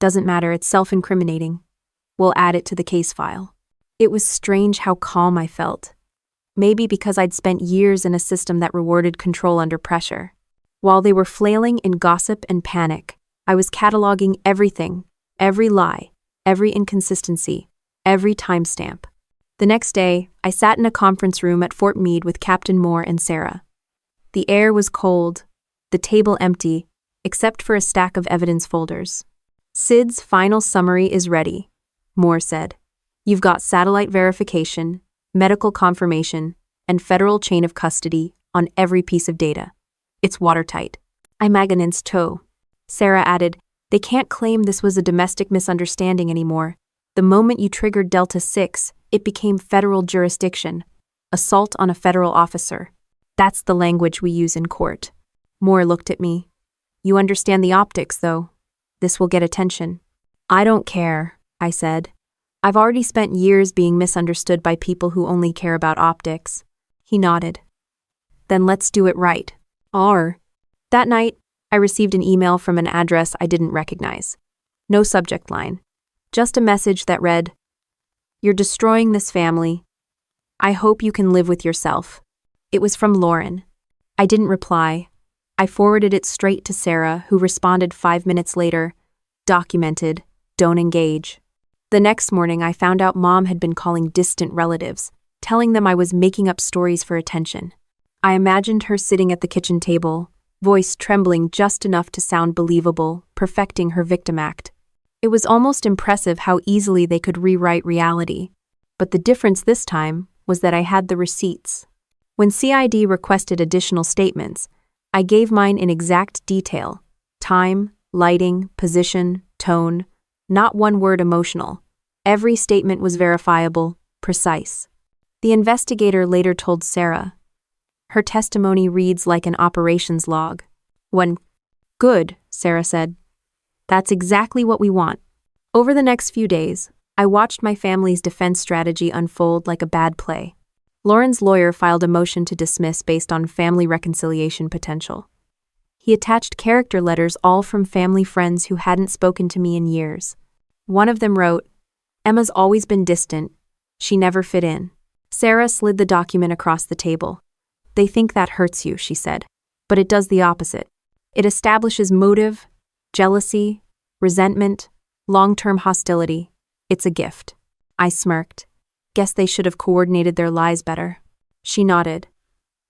Doesn't matter, it's self-incriminating. We'll add it to the case file." It was strange how calm I felt. Maybe because I'd spent years in a system that rewarded control under pressure. While they were flailing in gossip and panic, I was cataloging everything, every lie, every inconsistency, every timestamp. The next day, I sat in a conference room at Fort Meade with Captain Moore and Sarah. The air was cold, the table empty, except for a stack of evidence folders. "Sid's final summary is ready," Moore said. "You've got satellite verification, medical confirmation, and federal chain of custody on every piece of data. It's watertight." I maganin's toe. Sarah added, "They can't claim this was a domestic misunderstanding anymore. The moment you triggered Delta-6, it became federal jurisdiction. Assault on a federal officer. That's the language we use in court." Moore looked at me. "You understand the optics, though. This will get attention." "I don't care," I said. "I've already spent years being misunderstood by people who only care about optics." He nodded. "Then let's do it right." That night, I received an email from an address I didn't recognize. No subject line. Just a message that read, "You're destroying this family. I hope you can live with yourself." It was from Lauren. I didn't reply. I forwarded it straight to Sarah, who responded 5 minutes later, "Documented, don't engage." The next morning, I found out Mom had been calling distant relatives, telling them I was making up stories for attention. I imagined her sitting at the kitchen table, voice trembling just enough to sound believable, perfecting her victim act. It was almost impressive how easily they could rewrite reality. But the difference this time was that I had the receipts. When CID requested additional statements, I gave mine in exact detail: time, lighting, position, tone, not one word emotional. Every statement was verifiable, precise. The investigator later told Sarah, "Her testimony reads like an operations log." "Good," Sarah said. "That's exactly what we want." Over the next few days, I watched my family's defense strategy unfold like a bad play. Lauren's lawyer filed a motion to dismiss based on family reconciliation potential. He attached character letters all from family friends who hadn't spoken to me in years. One of them wrote, "Emma's always been distant. She never fit in." Sarah slid the document across the table. "They think that hurts you," she said. "But it does the opposite. It establishes motive, jealousy, resentment, long-term hostility. It's a gift." I smirked. "Guess they should have coordinated their lies better." She nodded.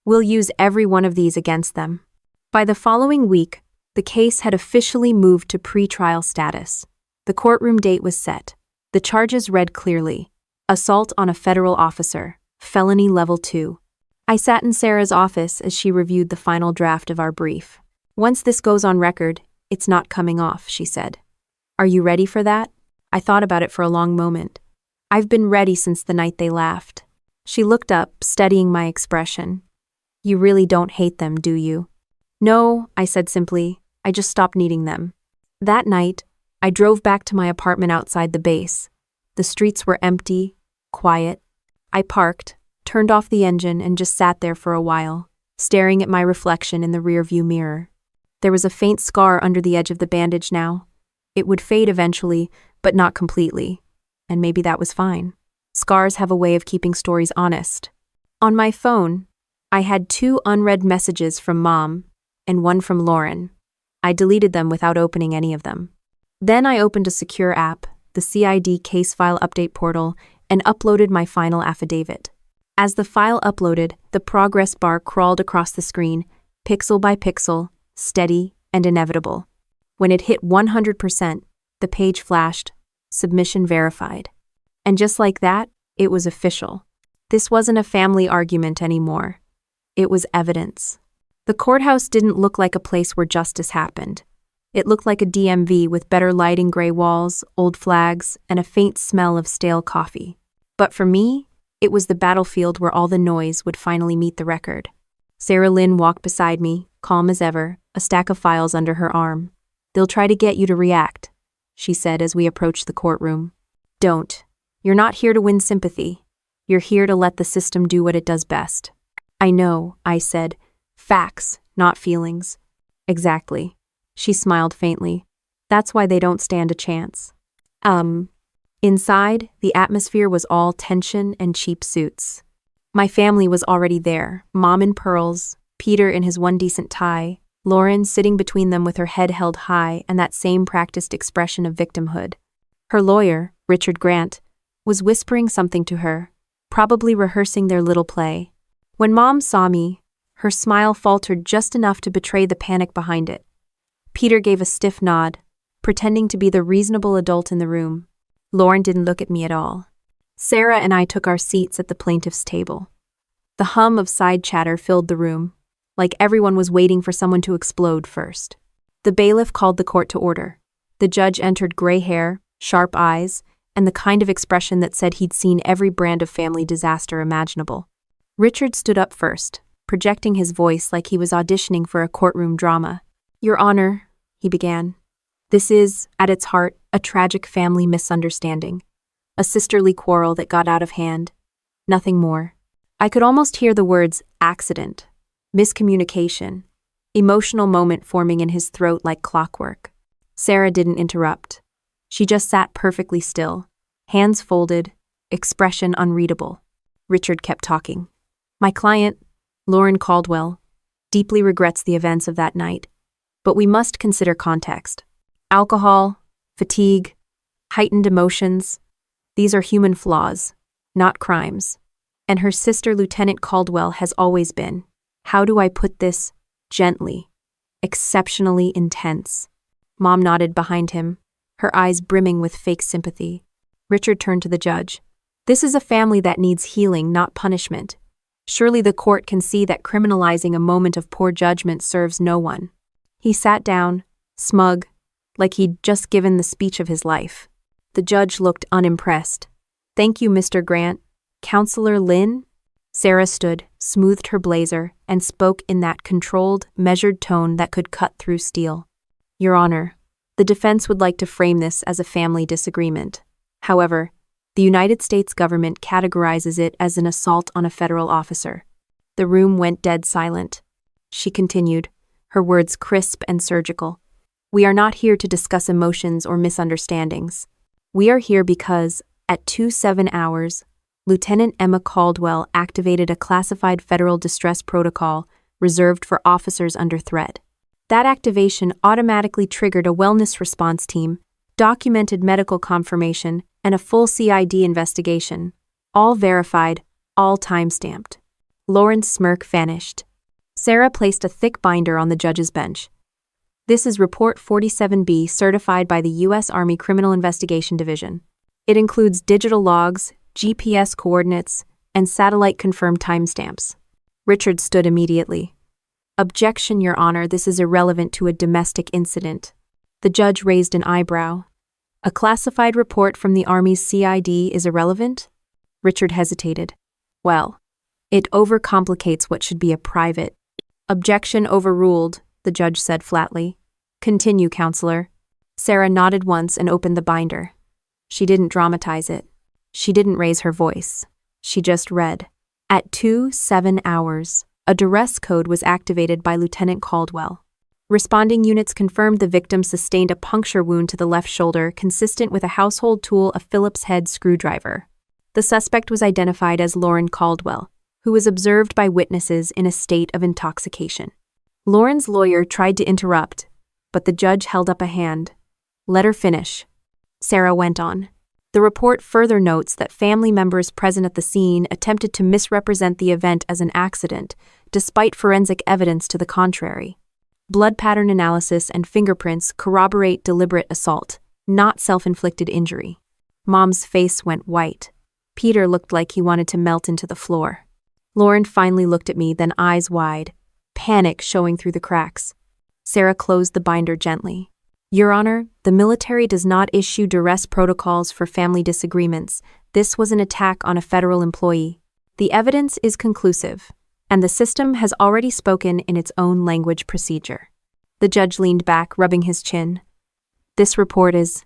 "We'll use every one of these against them." By the following week, the case had officially moved to pre-trial status. The courtroom date was set. The charges read clearly: assault on a federal officer, felony level 2. I sat in Sarah's office as she reviewed the final draft of our brief. "Once this goes on record, it's not coming off," she said. "Are you ready for that?" I thought about it for a long moment. "I've been ready since the night they laughed." She looked up, studying my expression. "You really don't hate them, do you?" "No," I said simply. "I just stopped needing them." That night, I drove back to my apartment outside the base. The streets were empty, quiet. I parked, turned off the engine, and just sat there for a while, staring at my reflection in the rearview mirror. There was a faint scar under the edge of the bandage now. It would fade eventually, but not completely. And maybe that was fine. Scars have a way of keeping stories honest. On my phone, I had 2 unread messages from Mom and 1 from Lauren. I deleted them without opening any of them. Then I opened a secure app, the CID case file update portal, and uploaded my final affidavit. As the file uploaded, the progress bar crawled across the screen, pixel by pixel, steady and inevitable. When it hit 100%, the page flashed, "Submission verified." And just like that, it was official. This wasn't a family argument anymore. It was evidence. The courthouse didn't look like a place where justice happened. It looked like a DMV with better lighting, gray walls, old flags, and a faint smell of stale coffee. But for me, it was the battlefield where all the noise would finally meet the record. Sarah Lynn walked beside me, calm as ever, a stack of files under her arm. "They'll try to get you to react," she said as we approached the courtroom. "Don't. You're not here to win sympathy. You're here to let the system do what it does best." "I know," I said. "Facts, not feelings." "Exactly." She smiled faintly. "That's why they don't stand a chance." Inside, the atmosphere was all tension and cheap suits. My family was already there, Mom in pearls, Peter in his one decent tie, Lauren sitting between them with her head held high and that same practiced expression of victimhood. Her lawyer, Richard Grant, was whispering something to her, probably rehearsing their little play. When Mom saw me, her smile faltered just enough to betray the panic behind it. Peter gave a stiff nod, pretending to be the reasonable adult in the room. Lauren didn't look at me at all. Sarah and I took our seats at the plaintiff's table. The hum of side chatter filled the room, like everyone was waiting for someone to explode first. The bailiff called the court to order. The judge entered gray hair, sharp eyes, and the kind of expression that said he'd seen every brand of family disaster imaginable. Richard stood up first, projecting his voice like he was auditioning for a courtroom drama. "Your Honor," he began, "this is, at its heart, a tragic family misunderstanding. A sisterly quarrel that got out of hand. Nothing more." I could almost hear the words accident, miscommunication, emotional moment forming in his throat like clockwork. Sarah didn't interrupt. She just sat perfectly still, hands folded, expression unreadable. Richard kept talking. "My client, Lauren Caldwell, deeply regrets the events of that night. But we must consider context. Alcohol, fatigue, heightened emotions. These are human flaws, not crimes. And her sister, Lieutenant Caldwell, has always been, how do I put this, gently, exceptionally intense." Mom nodded behind him, her eyes brimming with fake sympathy. Richard turned to the judge. "This is a family that needs healing, not punishment. Surely the court can see that criminalizing a moment of poor judgment serves no one." He sat down, smug, like he'd just given the speech of his life. The judge looked unimpressed. "Thank you, Mr. Grant. Counselor Lynn?" Sarah stood, smoothed her blazer, and spoke in that controlled, measured tone that could cut through steel. "Your Honor, the defense would like to frame this as a family disagreement. However, The United States government categorizes it as an assault on a federal officer. The room went dead silent. She continued, her words crisp and surgical. We are not here to discuss emotions or misunderstandings. We are here because, at 2:07 hours, Lieutenant Emma Caldwell activated a classified federal distress protocol reserved for officers under threat. That activation automatically triggered a wellness response team, documented medical confirmation, and a full CID investigation, all verified, all time-stamped. Lauren's smirk vanished. Sarah placed a thick binder on the judge's bench. This is Report 47B, certified by the U.S. Army Criminal Investigation Division. It includes digital logs, GPS coordinates, and satellite-confirmed timestamps. Richard stood immediately. Objection, Your Honor, this is irrelevant to a domestic incident. The judge raised an eyebrow. A classified report from the Army's CID is irrelevant? Richard hesitated. Well, it overcomplicates what should be a private. Objection overruled, the judge said flatly. Continue, counselor. Sarah nodded once and opened the binder. She didn't dramatize it. She didn't raise her voice. She just read. At 2:07 hours, a duress code was activated by Lieutenant Caldwell. Responding units confirmed the victim sustained a puncture wound to the left shoulder consistent with a household tool, a Phillips head screwdriver. The suspect was identified as Lauren Caldwell, who was observed by witnesses in a state of intoxication. Lauren's lawyer tried to interrupt, but the judge held up a hand. Let her finish. Sarah went on. The report further notes that family members present at the scene attempted to misrepresent the event as an accident, despite forensic evidence to the contrary. Blood pattern analysis and fingerprints corroborate deliberate assault, not self-inflicted injury. Mom's face went white. Peter looked like he wanted to melt into the floor. Lauren finally looked at me, then eyes wide, panic showing through the cracks. Sarah closed the binder gently. Your Honor, the military does not issue duress protocols for family disagreements. This was an attack on a federal employee. The evidence is conclusive, and the system has already spoken in its own language procedure. The judge leaned back, rubbing his chin. This report is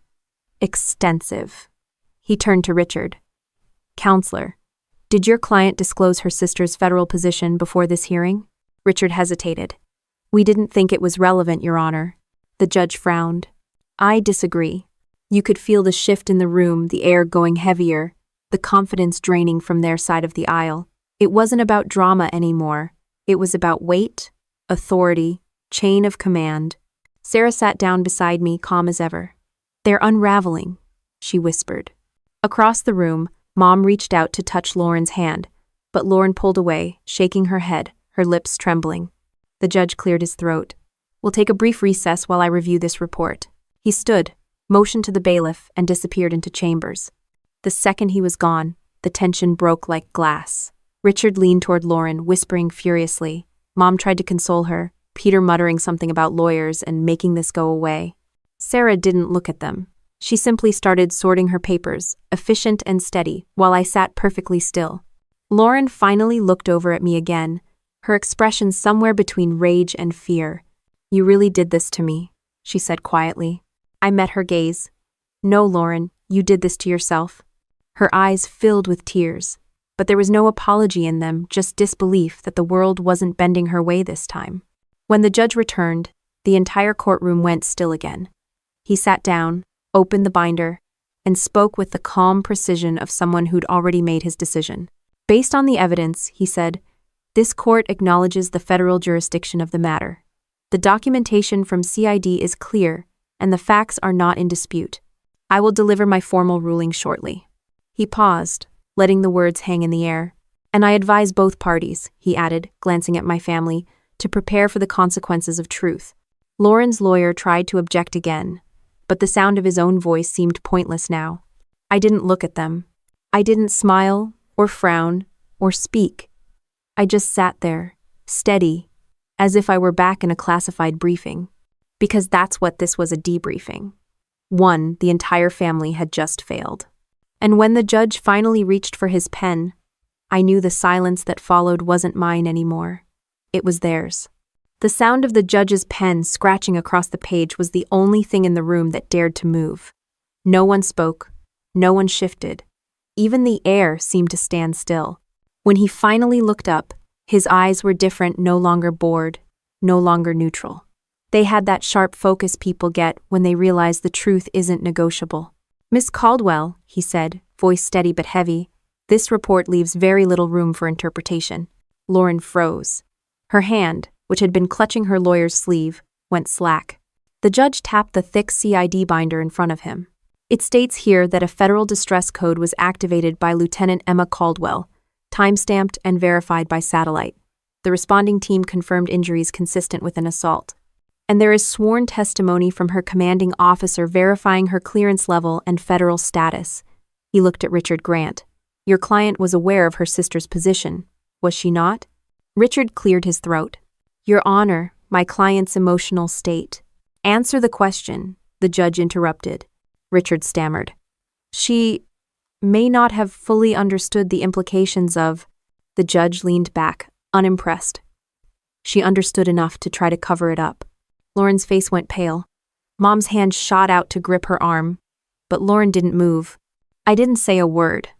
extensive. He turned to Richard. Counselor, did your client disclose her sister's federal position before this hearing? Richard hesitated. We didn't think it was relevant, Your Honor. The judge frowned. I disagree. You could feel the shift in the room, the air going heavier, the confidence draining from their side of the aisle. It wasn't about drama anymore. It was about weight, authority, chain of command. Sarah sat down beside me, calm as ever. They're unraveling, she whispered. Across the room, Mom reached out to touch Lauren's hand, but Lauren pulled away, shaking her head, her lips trembling. The judge cleared his throat. We'll take a brief recess while I review this report. He stood, motioned to the bailiff, and disappeared into chambers. The second he was gone, the tension broke like glass. Richard leaned toward Lauren, whispering furiously. Mom tried to console her, Peter muttering something about lawyers and making this go away. Sarah didn't look at them. She simply started sorting her papers, efficient and steady, while I sat perfectly still. Lauren finally looked over at me again, her expression somewhere between rage and fear. You really did this to me, she said quietly. I met her gaze. No, Lauren, you did this to yourself. Her eyes filled with tears, but there was no apology in them, just disbelief that the world wasn't bending her way this time. When the judge returned, the entire courtroom went still again. He sat down, opened the binder, and spoke with the calm precision of someone who'd already made his decision. Based on the evidence, he said, this court acknowledges the federal jurisdiction of the matter. The documentation from CID is clear, and the facts are not in dispute. I will deliver my formal ruling shortly. He paused, letting the words hang in the air. And I advise both parties, he added, glancing at my family, to prepare for the consequences of truth. Lauren's lawyer tried to object again, but the sound of his own voice seemed pointless now. I didn't look at them. I didn't smile, or frown, or speak. I just sat there, steady, as if I were back in a classified briefing. Because that's what this was, a debriefing. One, the entire family had just failed. And when the judge finally reached for his pen, I knew the silence that followed wasn't mine anymore. It was theirs. The sound of the judge's pen scratching across the page was the only thing in the room that dared to move. No one spoke. No one shifted. Even the air seemed to stand still. When he finally looked up, his eyes were different, no longer bored, no longer neutral. They had that sharp focus people get when they realize the truth isn't negotiable. "Miss Caldwell," he said, voice steady but heavy, "this report leaves very little room for interpretation." Lauren froze. Her hand, which had been clutching her lawyer's sleeve, went slack. The judge tapped the thick CID binder in front of him. "It states here that a federal distress code was activated by Lieutenant Emma Caldwell, time-stamped and verified by satellite. The responding team confirmed injuries consistent with an assault. And there is sworn testimony from her commanding officer verifying her clearance level and federal status." He looked at Richard Grant. "Your client was aware of her sister's position, was she not?" Richard cleared his throat. "Your Honor, my client's emotional state." "Answer the question," the judge interrupted. Richard stammered. "She may not have fully understood the implications of—" The judge leaned back, unimpressed. "She understood enough to try to cover it up." Lauren's face went pale. Mom's hand shot out to grip her arm, but Lauren didn't move. "I didn't say a word.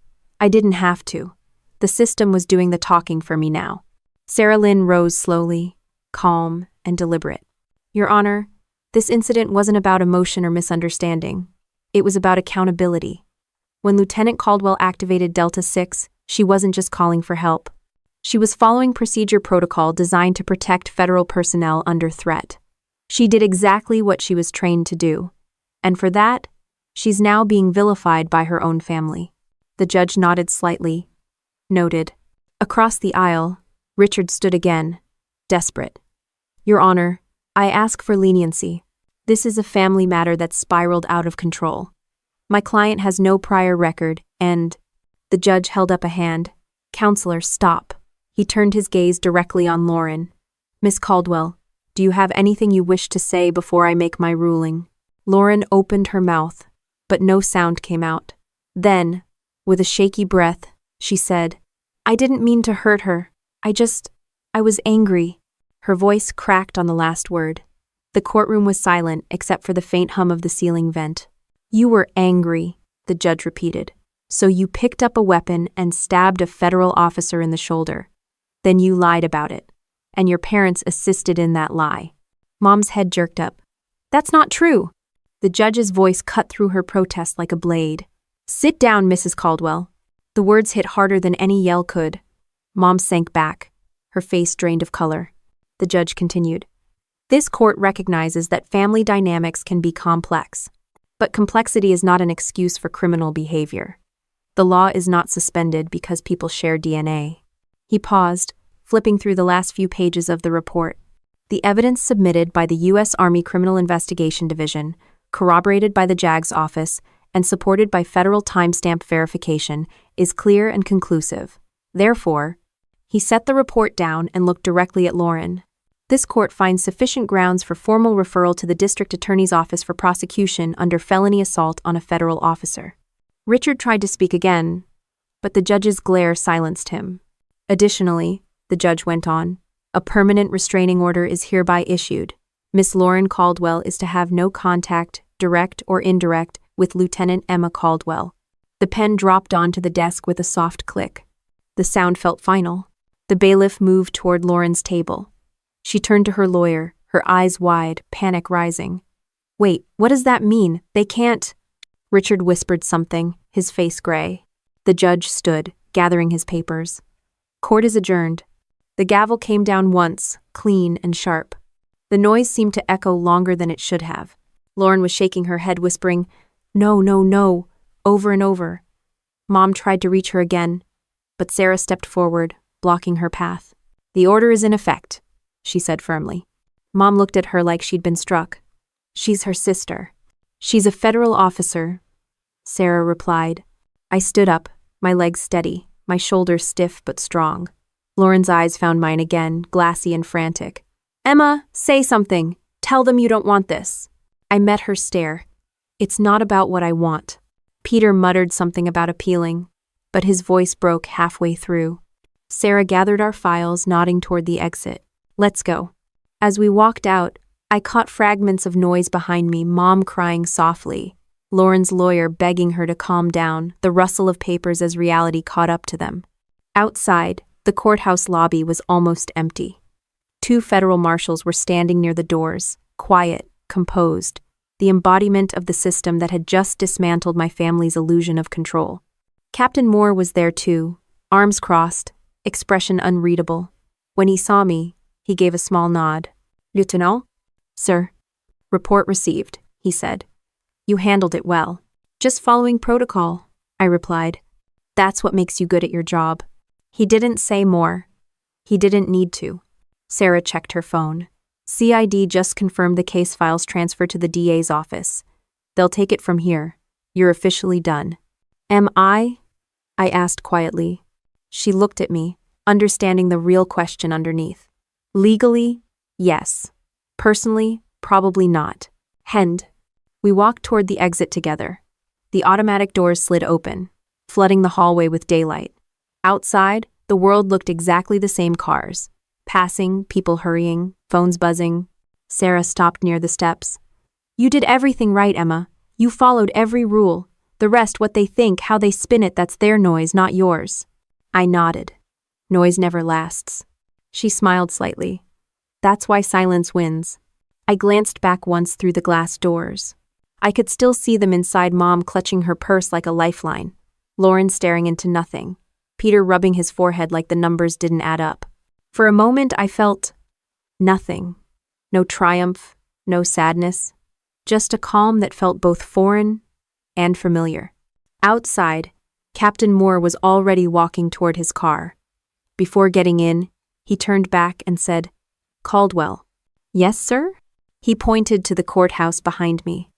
I didn't have to. The system was doing the talking for me now." Sarah Lynn rose slowly, calm and deliberate. "Your Honor, this incident wasn't about emotion or misunderstanding. It was about accountability. When Lieutenant Caldwell activated Delta 6, she wasn't just calling for help. She was following procedure protocol designed to protect federal personnel under threat. She did exactly what she was trained to do, and for that, she's now being vilified by her own family." The judge nodded slightly. Noted. Across the aisle, Richard stood again, desperate. "Your Honor, I ask for leniency. This is a family matter that's spiraled out of control. My client has no prior record, and—" The judge held up a hand. "Counselor, stop." He turned his gaze directly on Lauren. "Miss Caldwell, do you have anything you wish to say before I make my ruling?" Lauren opened her mouth, but no sound came out. Then, with a shaky breath, she said, "I didn't mean to hurt her. I was angry." Her voice cracked on the last word. The courtroom was silent except for the faint hum of the ceiling vent. "You were angry," the judge repeated. "So you picked up a weapon and stabbed a federal officer in the shoulder. Then you lied about it. And your parents assisted in that lie." Mom's head jerked up. "That's not true." The judge's voice cut through her protest like a blade. "Sit down, Mrs. Caldwell." The words hit harder than any yell could. Mom sank back, her face drained of color. The judge continued. "This court recognizes that family dynamics can be complex, but complexity is not an excuse for criminal behavior. The law is not suspended because people share DNA." He paused, flipping through the last few pages of the report. The evidence submitted by the U.S. Army Criminal Investigation Division, corroborated by the JAG's office, and supported by federal timestamp verification, is clear and conclusive. Therefore, he set the report down and looked directly at Lauren. "This court finds sufficient grounds for formal referral to the District Attorney's Office for prosecution under felony assault on a federal officer." Richard tried to speak again, but the judge's glare silenced him. "Additionally," the judge went on, "a permanent restraining order is hereby issued. Miss Lauren Caldwell is to have no contact, direct or indirect, with Lieutenant Emma Caldwell." The pen dropped onto the desk with a soft click. The sound felt final. The bailiff moved toward Lauren's table. She turned to her lawyer, her eyes wide, panic rising. "Wait, what does that mean? They can't—" Richard whispered something, his face gray. The judge stood, gathering his papers. "Court is adjourned." The gavel came down once, clean and sharp. The noise seemed to echo longer than it should have. Lauren was shaking her head, whispering, "No, no, no," over and over. Mom tried to reach her again, but Sarah stepped forward, blocking her path. "The order is in effect," she said firmly. Mom looked at her like she'd been struck. "She's her sister." "She's a federal officer," Sarah replied. I stood up, my legs steady, my shoulders stiff but strong. Lauren's eyes found mine again, glassy and frantic. "Emma, say something. Tell them you don't want this." I met her stare. "It's not about what I want." Peter muttered something about appealing, but his voice broke halfway through. Sarah gathered our files, nodding toward the exit. "Let's go." As we walked out, I caught fragments of noise behind me, Mom crying softly, Lauren's lawyer begging her to calm down, the rustle of papers as reality caught up to them. Outside, the courthouse lobby was almost empty. 2 federal marshals were standing near the doors, quiet, composed, the embodiment of the system that had just dismantled my family's illusion of control. Captain Moore was there too, arms crossed, expression unreadable. When he saw me, he gave a small nod. "Lieutenant?" "Sir." "Report received," he said. "You handled it well." "Just following protocol," I replied. "That's what makes you good at your job." He didn't say more. He didn't need to. Sarah checked her phone. CID just confirmed the case files transfer to the DA's office. They'll take it from here. You're officially done. Am I? I asked quietly. She looked at me, understanding the real question underneath. Legally, yes. Personally, probably not. Hend. We walked toward the exit together. The automatic doors slid open, flooding the hallway with daylight. Outside, the world looked exactly the same: cars. Passing, people hurrying, phones buzzing. Sarah stopped near the steps. "You did everything right, Emma. You followed every rule. The rest, what they think, how they spin it, that's their noise, not yours." I nodded. Noise never lasts. She smiled slightly. That's why silence wins. I glanced back once through the glass doors. I could still see them inside, Mom clutching her purse like a lifeline, Lauren staring into nothing, Peter rubbing his forehead like the numbers didn't add up. For a moment I felt nothing. No triumph, no sadness, just a calm that felt both foreign and familiar. Outside, Captain Moore was already walking toward his car. Before getting in, he turned back and said, "Caldwell." "Yes, sir?" He pointed to the courthouse behind me.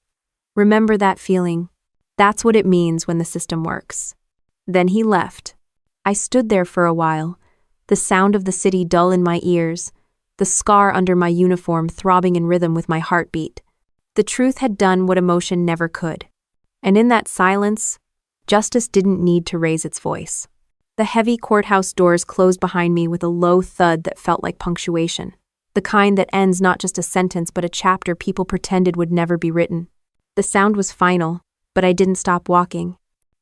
"Remember that feeling? That's what it means when the system works." Then he left. I stood there for a while, the sound of the city dull in my ears, the scar under my uniform throbbing in rhythm with my heartbeat. The truth had done what emotion never could. And in that silence, justice didn't need to raise its voice. The heavy courthouse doors closed behind me with a low thud that felt like punctuation, the kind that ends not just a sentence but a chapter people pretended would never be written. The sound was final, but I didn't stop walking.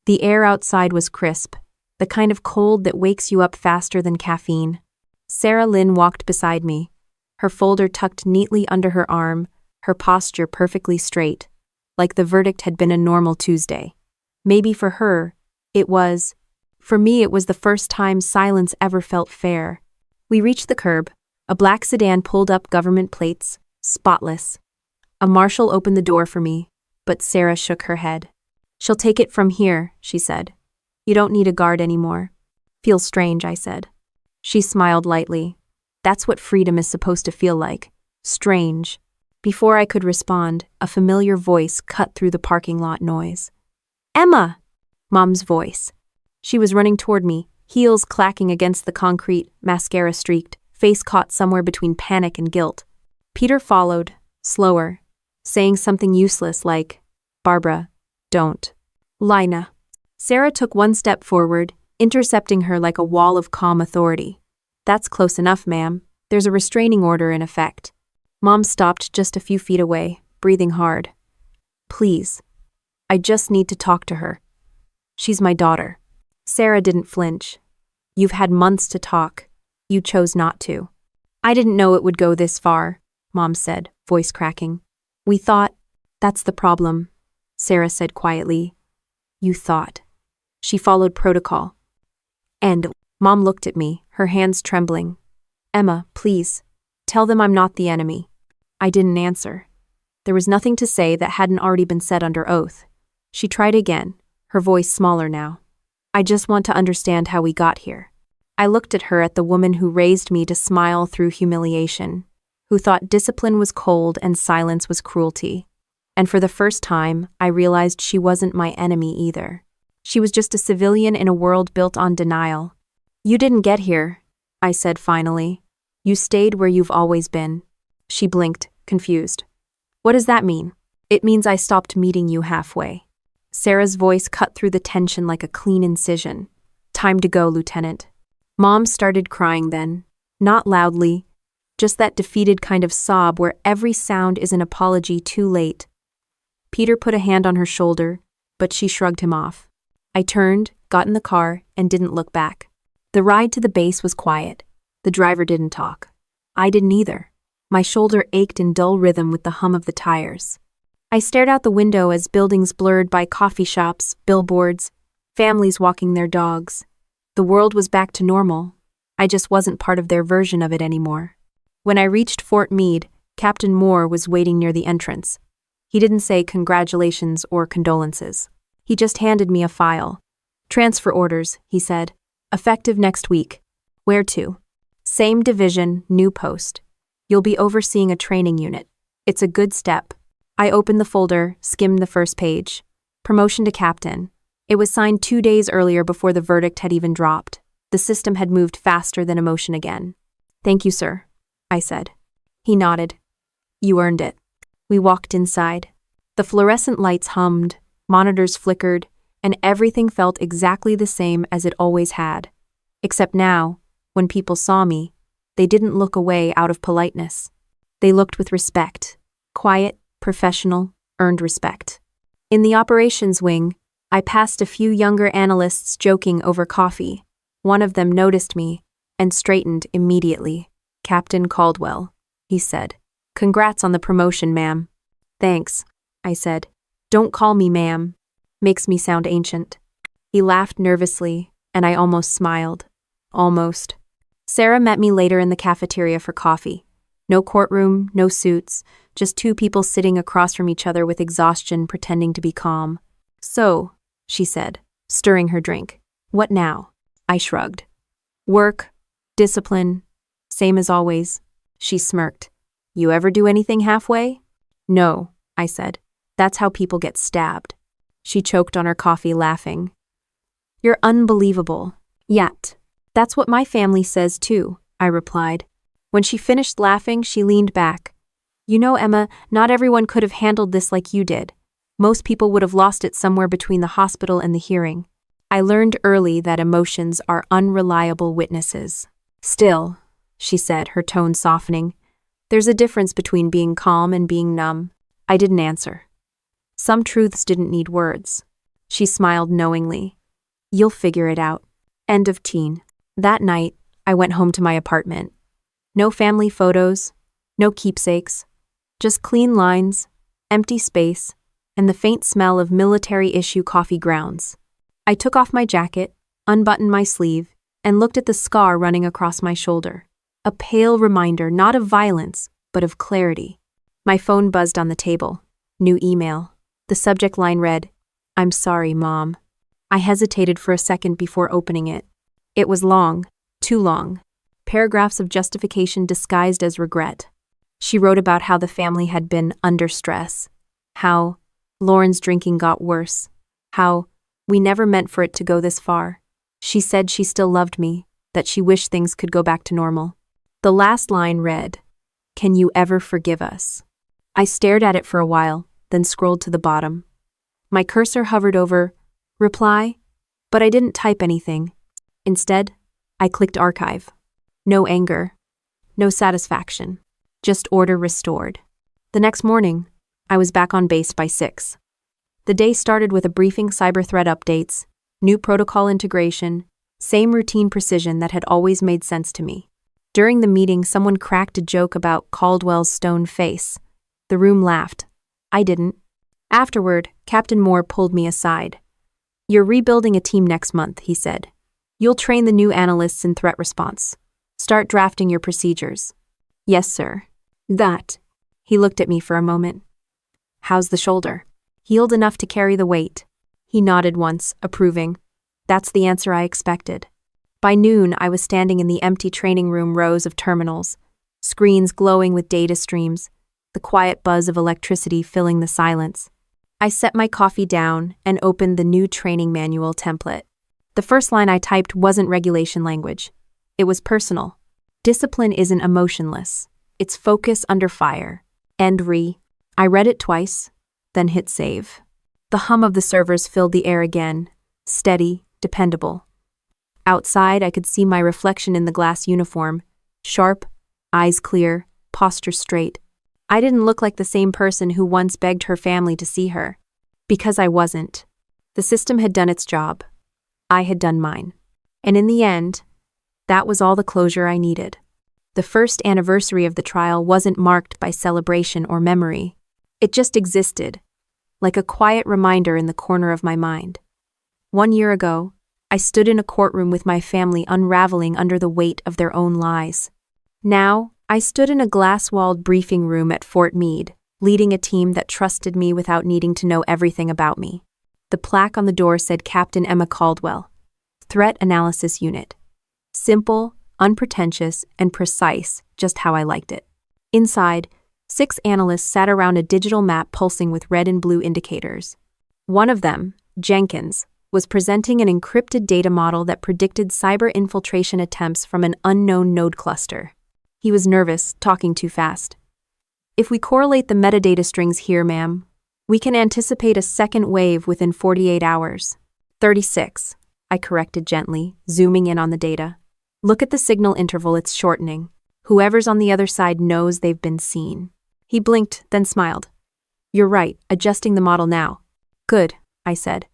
The air outside was crisp, the kind of cold that wakes you up faster than caffeine. Sarah Lynn walked beside me, her folder tucked neatly under her arm, her posture perfectly straight, like the verdict had been a normal Tuesday. Maybe for her, it was. For me, it was the first time silence ever felt fair. We reached the curb. A black sedan pulled up, government plates, spotless. A marshal opened the door for me, but Sarah shook her head. "She'll take it from here," she said. "You don't need a guard anymore." "Feels strange," I said. She smiled lightly. That's what freedom is supposed to feel like. Strange. Before I could respond, a familiar voice cut through the parking lot noise. "Emma!" Mom's voice. She was running toward me, heels clacking against the concrete, mascara streaked, face caught somewhere between panic and guilt. Peter followed, slower, saying something useless like, "Barbara, don't." "Lina." Sarah took one step forward, intercepting her like a wall of calm authority. "That's close enough, ma'am. There's a restraining order in effect." Mom stopped just a few feet away, breathing hard. "Please. I just need to talk to her. She's my daughter." Sarah didn't flinch. "You've had months to talk. You chose not to." "I didn't know it would go this far," Mom said, voice cracking. "We thought." "That's the problem," Sarah said quietly. "You thought." She followed protocol. "And," Mom looked at me, her hands trembling. "Emma, please. Tell them I'm not the enemy." I didn't answer. There was nothing to say that hadn't already been said under oath. She tried again, her voice smaller now. "I just want to understand how we got here." I looked at her, at the woman who raised me to smile through humiliation, who thought discipline was cold and silence was cruelty. And for the first time, I realized she wasn't my enemy either. She was just a civilian in a world built on denial. "You didn't get here," I said finally. "You stayed where you've always been." She blinked, confused. "What does that mean?" "It means I stopped meeting you halfway." Sarah's voice cut through the tension like a clean incision. "Time to go, Lieutenant." Mom started crying then, not loudly, just that defeated kind of sob where every sound is an apology too late. Peter put a hand on her shoulder, but she shrugged him off. I turned, got in the car, and didn't look back. The ride to the base was quiet. The driver didn't talk. I didn't either. My shoulder ached in dull rhythm with the hum of the tires. I stared out the window as buildings blurred by coffee shops, billboards, families walking their dogs. The world was back to normal. I just wasn't part of their version of it anymore. When I reached Fort Meade, Captain Moore was waiting near the entrance. He didn't say congratulations or condolences. He just handed me a file. "Transfer orders," he said. "Effective next week. Where to?" "Same division, new post. You'll be overseeing a training unit. It's a good step." I opened the folder, skimmed the first page. Promotion to captain. It was signed 2 days earlier before the verdict had even dropped. The system had moved faster than emotion again. "Thank you, sir," I said. He nodded. "You earned it." We walked inside. The fluorescent lights hummed, monitors flickered, and everything felt exactly the same as it always had. Except now, when people saw me, they didn't look away out of politeness. They looked with respect. Quiet, professional, earned respect. In the operations wing, I passed a few younger analysts joking over coffee. One of them noticed me and straightened immediately. "Captain Caldwell," he said. "Congrats on the promotion, ma'am." "Thanks," I said. "Don't call me ma'am. Makes me sound ancient." He laughed nervously, and I almost smiled. Almost. Sarah met me later in the cafeteria for coffee. No courtroom, no suits, just two people sitting across from each other with exhaustion pretending to be calm. "So," she said, stirring her drink. "What now?" I shrugged. "Work, discipline, same as always." She smirked. "You ever do anything halfway?" "No," I said. "That's how people get stabbed." She choked on her coffee, laughing. "You're unbelievable. Yet. That's what my family says too," I replied. When she finished laughing, she leaned back. "You know, Emma, not everyone could have handled this like you did. Most people would have lost it somewhere between the hospital and the hearing. I learned early that emotions are unreliable witnesses." "Still," she said, her tone softening, "there's a difference between being calm and being numb." I didn't answer. Some truths didn't need words. She smiled knowingly. "You'll figure it out." End of teen. That night, I went home to my apartment. No family photos, no keepsakes, just clean lines, empty space, and the faint smell of military-issue coffee grounds. I took off my jacket, unbuttoned my sleeve, and looked at the scar running across my shoulder. A pale reminder not of violence, but of clarity. My phone buzzed on the table. New email. The subject line read, "I'm sorry, Mom." I hesitated for a second before opening it. It was long, too long. Paragraphs of justification disguised as regret. She wrote about how the family had been under stress, how Lauren's drinking got worse, how we never meant for it to go this far. She said she still loved me, that she wished things could go back to normal. The last line read, "Can you ever forgive us?" I stared at it for a while, then scrolled to the bottom. My cursor hovered over reply, but I didn't type anything. Instead, I clicked archive. No anger, no satisfaction, just order restored. The next morning, I was back on base by 6. The day started with a briefing, cyber threat updates, new protocol integration, same routine precision that had always made sense to me. During the meeting, someone cracked a joke about Caldwell's stone face. The room laughed. I didn't. Afterward, Captain Moore pulled me aside. "You're rebuilding a team next month," he said. "You'll train the new analysts in threat response. Start drafting your procedures." "Yes, sir." "That." He looked at me for a moment. "How's the shoulder?" "Healed enough to carry the weight." He nodded once, approving. That's the answer I expected. By noon, I was standing in the empty training room rows of terminals, screens glowing with data streams, the quiet buzz of electricity filling the silence. I set my coffee down and opened the new training manual template. The first line I typed wasn't regulation language. It was personal. Discipline isn't emotionless. It's focus under fire. End re. I read it twice, then hit save. The hum of the servers filled the air again, steady, dependable. Outside, I could see my reflection in the glass uniform, sharp, eyes clear, posture straight. I didn't look like the same person who once begged her family to see her. Because I wasn't. The system had done its job. I had done mine. And in the end, that was all the closure I needed. The first anniversary of the trial wasn't marked by celebration or memory. It just existed, like a quiet reminder in the corner of my mind. 1 year ago, I stood in a courtroom with my family unraveling under the weight of their own lies. Now, I stood in a glass-walled briefing room at Fort Meade, leading a team that trusted me without needing to know everything about me. The plaque on the door said Captain Emma Caldwell, Threat Analysis Unit. Simple, unpretentious, and precise, just how I liked it. Inside, 6 analysts sat around a digital map pulsing with red and blue indicators. One of them, Jenkins, was presenting an encrypted data model that predicted cyber infiltration attempts from an unknown node cluster. He was nervous, talking too fast. If we correlate the metadata strings here, ma'am, we can anticipate a second wave within 48 hours. 36, I corrected gently, zooming in on the data. Look at the signal interval, it's shortening. Whoever's on the other side knows they've been seen. He blinked, then smiled. You're right, adjusting the model now. Good, I said.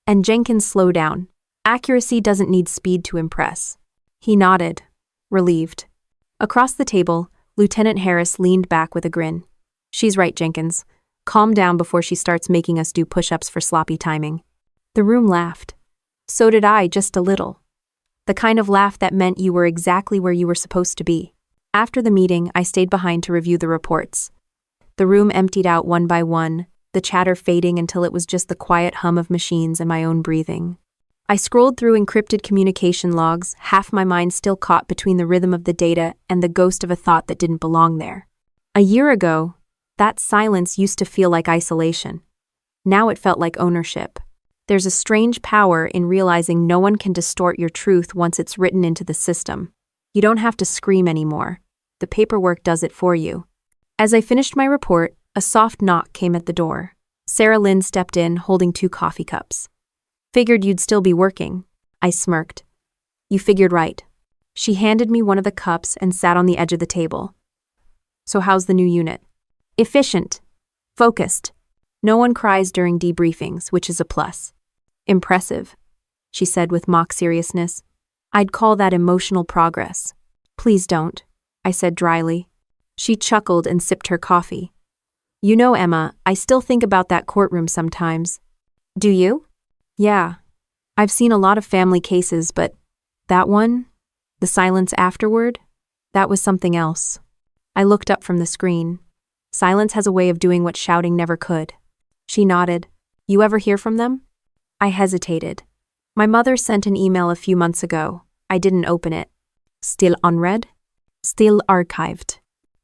And Jenkins slowed down. Accuracy doesn't need speed to impress. He nodded, relieved. Across the table, Lieutenant Harris leaned back with a grin. She's right, Jenkins. Calm down before she starts making us do push-ups for sloppy timing. The room laughed. So did I, just a little. The kind of laugh that meant you were exactly where you were supposed to be. After the meeting, I stayed behind to review the reports. The room emptied out one by one, the chatter fading until it was just the quiet hum of machines and my own breathing. I scrolled through encrypted communication logs, half my mind still caught between the rhythm of the data and the ghost of a thought that didn't belong there. A year ago, that silence used to feel like isolation. Now it felt like ownership. There's a strange power in realizing no one can distort your truth once it's written into the system. You don't have to scream anymore. The paperwork does it for you. As I finished my report, a soft knock came at the door. Sarah Lynn stepped in, holding 2 coffee cups. Figured you'd still be working. I smirked. You figured right. She handed me one of the cups and sat on the edge of the table. So how's the new unit? Efficient. Focused. No one cries during debriefings, which is a plus. Impressive, she said with mock seriousness. I'd call that emotional progress. Please don't, I said dryly. She chuckled and sipped her coffee. You know, Emma, I still think about that courtroom sometimes. Do you? Yeah. I've seen a lot of family cases, but that one, the silence afterward, that was something else. I looked up from the screen. Silence has a way of doing what shouting never could. She nodded. You ever hear from them? I hesitated. My mother sent an email a few months ago. I didn't open it. Still unread? Still archived.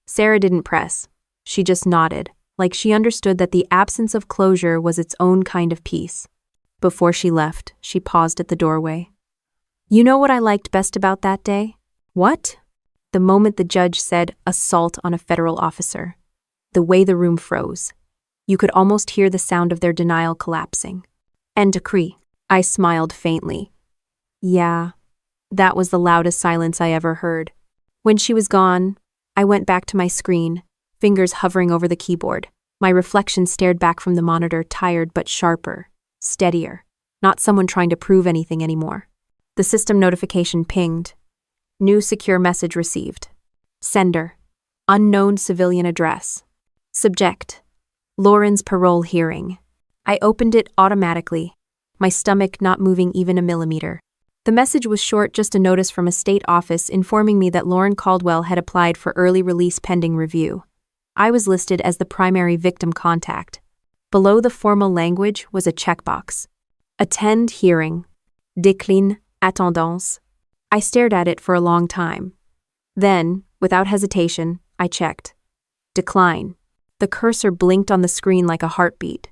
Sarah didn't press. She just nodded, like she understood that the absence of closure was its own kind of peace. Before she left, she paused at the doorway. You know what I liked best about that day? What? The moment the judge said assault on a federal officer. The way the room froze. You could almost hear the sound of their denial collapsing. And decree. I smiled faintly. Yeah, that was the loudest silence I ever heard. When she was gone, I went back to my screen, fingers hovering over the keyboard. My reflection stared back from the monitor, tired but sharper, steadier, not someone trying to prove anything anymore. The system notification pinged. New secure message received. Sender. Unknown civilian address. Subject. Lauren's parole hearing. I opened it automatically, my stomach not moving even a millimeter. The message was short, just a notice from a state office informing me that Lauren Caldwell had applied for early release pending review. I was listed as the primary victim contact. Below the formal language was a checkbox. Attend hearing. Décline attendance. I stared at it for a long time. Then, without hesitation, I checked. Decline. The cursor blinked on the screen like a heartbeat.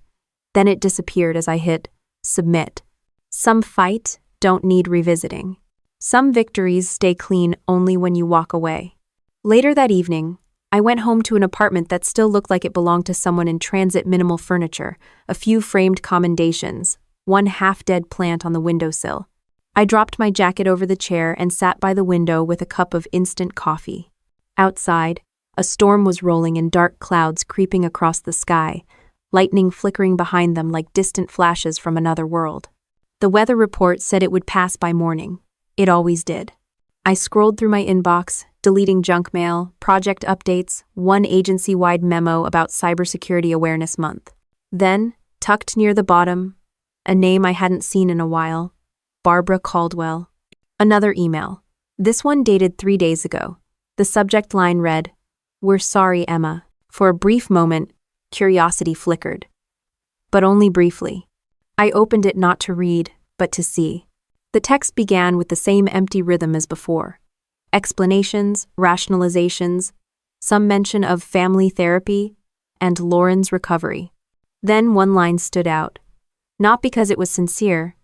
Then it disappeared as I hit submit. Some fight don't need revisiting. Some victories stay clean only when you walk away. Later that evening, I went home to an apartment that still looked like it belonged to someone in transit. Minimal furniture, a few framed commendations, one half-dead plant on the windowsill. I dropped my jacket over the chair and sat by the window with a cup of instant coffee. Outside, A storm was rolling and dark clouds creeping across the sky, lightning flickering behind them like distant flashes from another world. The weather report said it would pass by morning. It always did. I scrolled through my inbox, deleting junk mail, project updates, one agency-wide memo about Cybersecurity Awareness Month. Then, tucked near the bottom, a name I hadn't seen in a while, Barbara Caldwell. Another email. This one dated 3 days ago. The subject line read, "We're sorry, Emma." For a brief moment, curiosity flickered. But only briefly. I opened it not to read, but to see. The text began with the same empty rhythm as before. Explanations, rationalizations, some mention of family therapy, and Lauren's recovery. Then one line stood out. Not because it was sincere,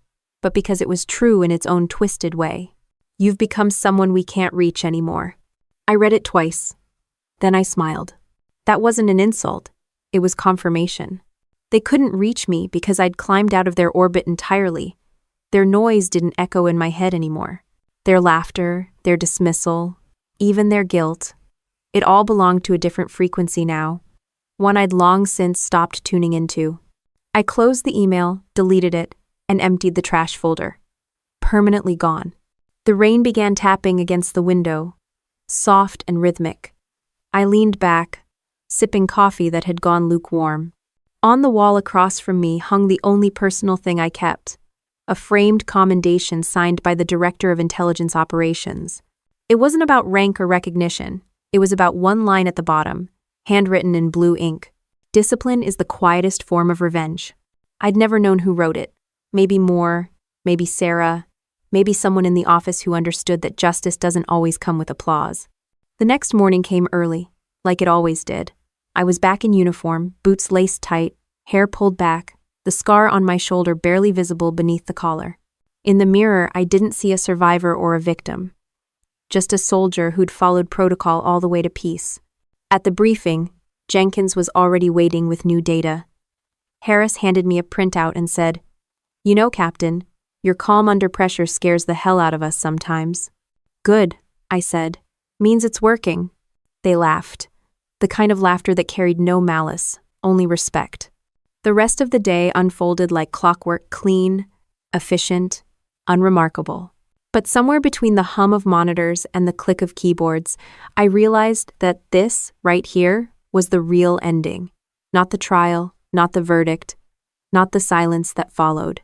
but because it was true in its own twisted way. "You've become someone we can't reach anymore." I read it twice. Then I smiled. That wasn't an insult. It was confirmation. They couldn't reach me because I'd climbed out of their orbit entirely. Their noise didn't echo in my head anymore. Their laughter, their dismissal, even their guilt. It all belonged to a different frequency now, one I'd long since stopped tuning into. I closed the email, deleted it, and emptied the trash folder. Permanently gone. The rain began tapping against the window, soft and rhythmic. I leaned back, sipping coffee that had gone lukewarm. On the wall across from me hung the only personal thing I kept, a framed commendation signed by the Director of Intelligence Operations. It wasn't about rank or recognition. It was about one line at the bottom, handwritten in blue ink. "Discipline is the quietest form of revenge." I'd never known who wrote it. Maybe Moore, maybe Sarah, maybe someone in the office who understood that justice doesn't always come with applause. The next morning came early, like it always did. I was back in uniform, boots laced tight, hair pulled back, the scar on my shoulder barely visible beneath the collar. In the mirror, I didn't see a survivor or a victim, just a soldier who'd followed protocol all the way to peace. At the briefing, Jenkins was already waiting with new data. Harris handed me a printout and said, "You know, Captain, your calm under pressure scares the hell out of us sometimes." "Good," I said. "Means it's working." They laughed. The kind of laughter that carried no malice, only respect. The rest of the day unfolded like clockwork, clean, efficient, unremarkable. But somewhere between the hum of monitors and the click of keyboards, I realized that this, right here, was the real ending. Not the trial, not the verdict, not the silence that followed.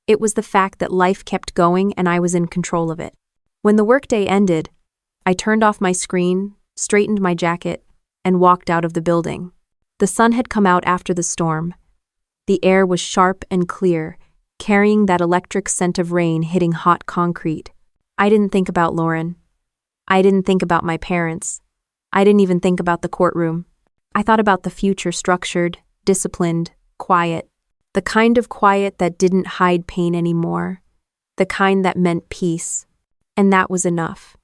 It was the fact that life kept going and I was in control of it. When the workday ended, I turned off my screen, straightened my jacket, and walked out of the building. The sun had come out after the storm. The air was sharp and clear, carrying that electric scent of rain hitting hot concrete. I didn't think about Lauren. I didn't think about my parents. I didn't even think about the courtroom. I thought about the future, structured, disciplined, quiet. The kind of quiet that didn't hide pain anymore. The kind that meant peace. And that was enough.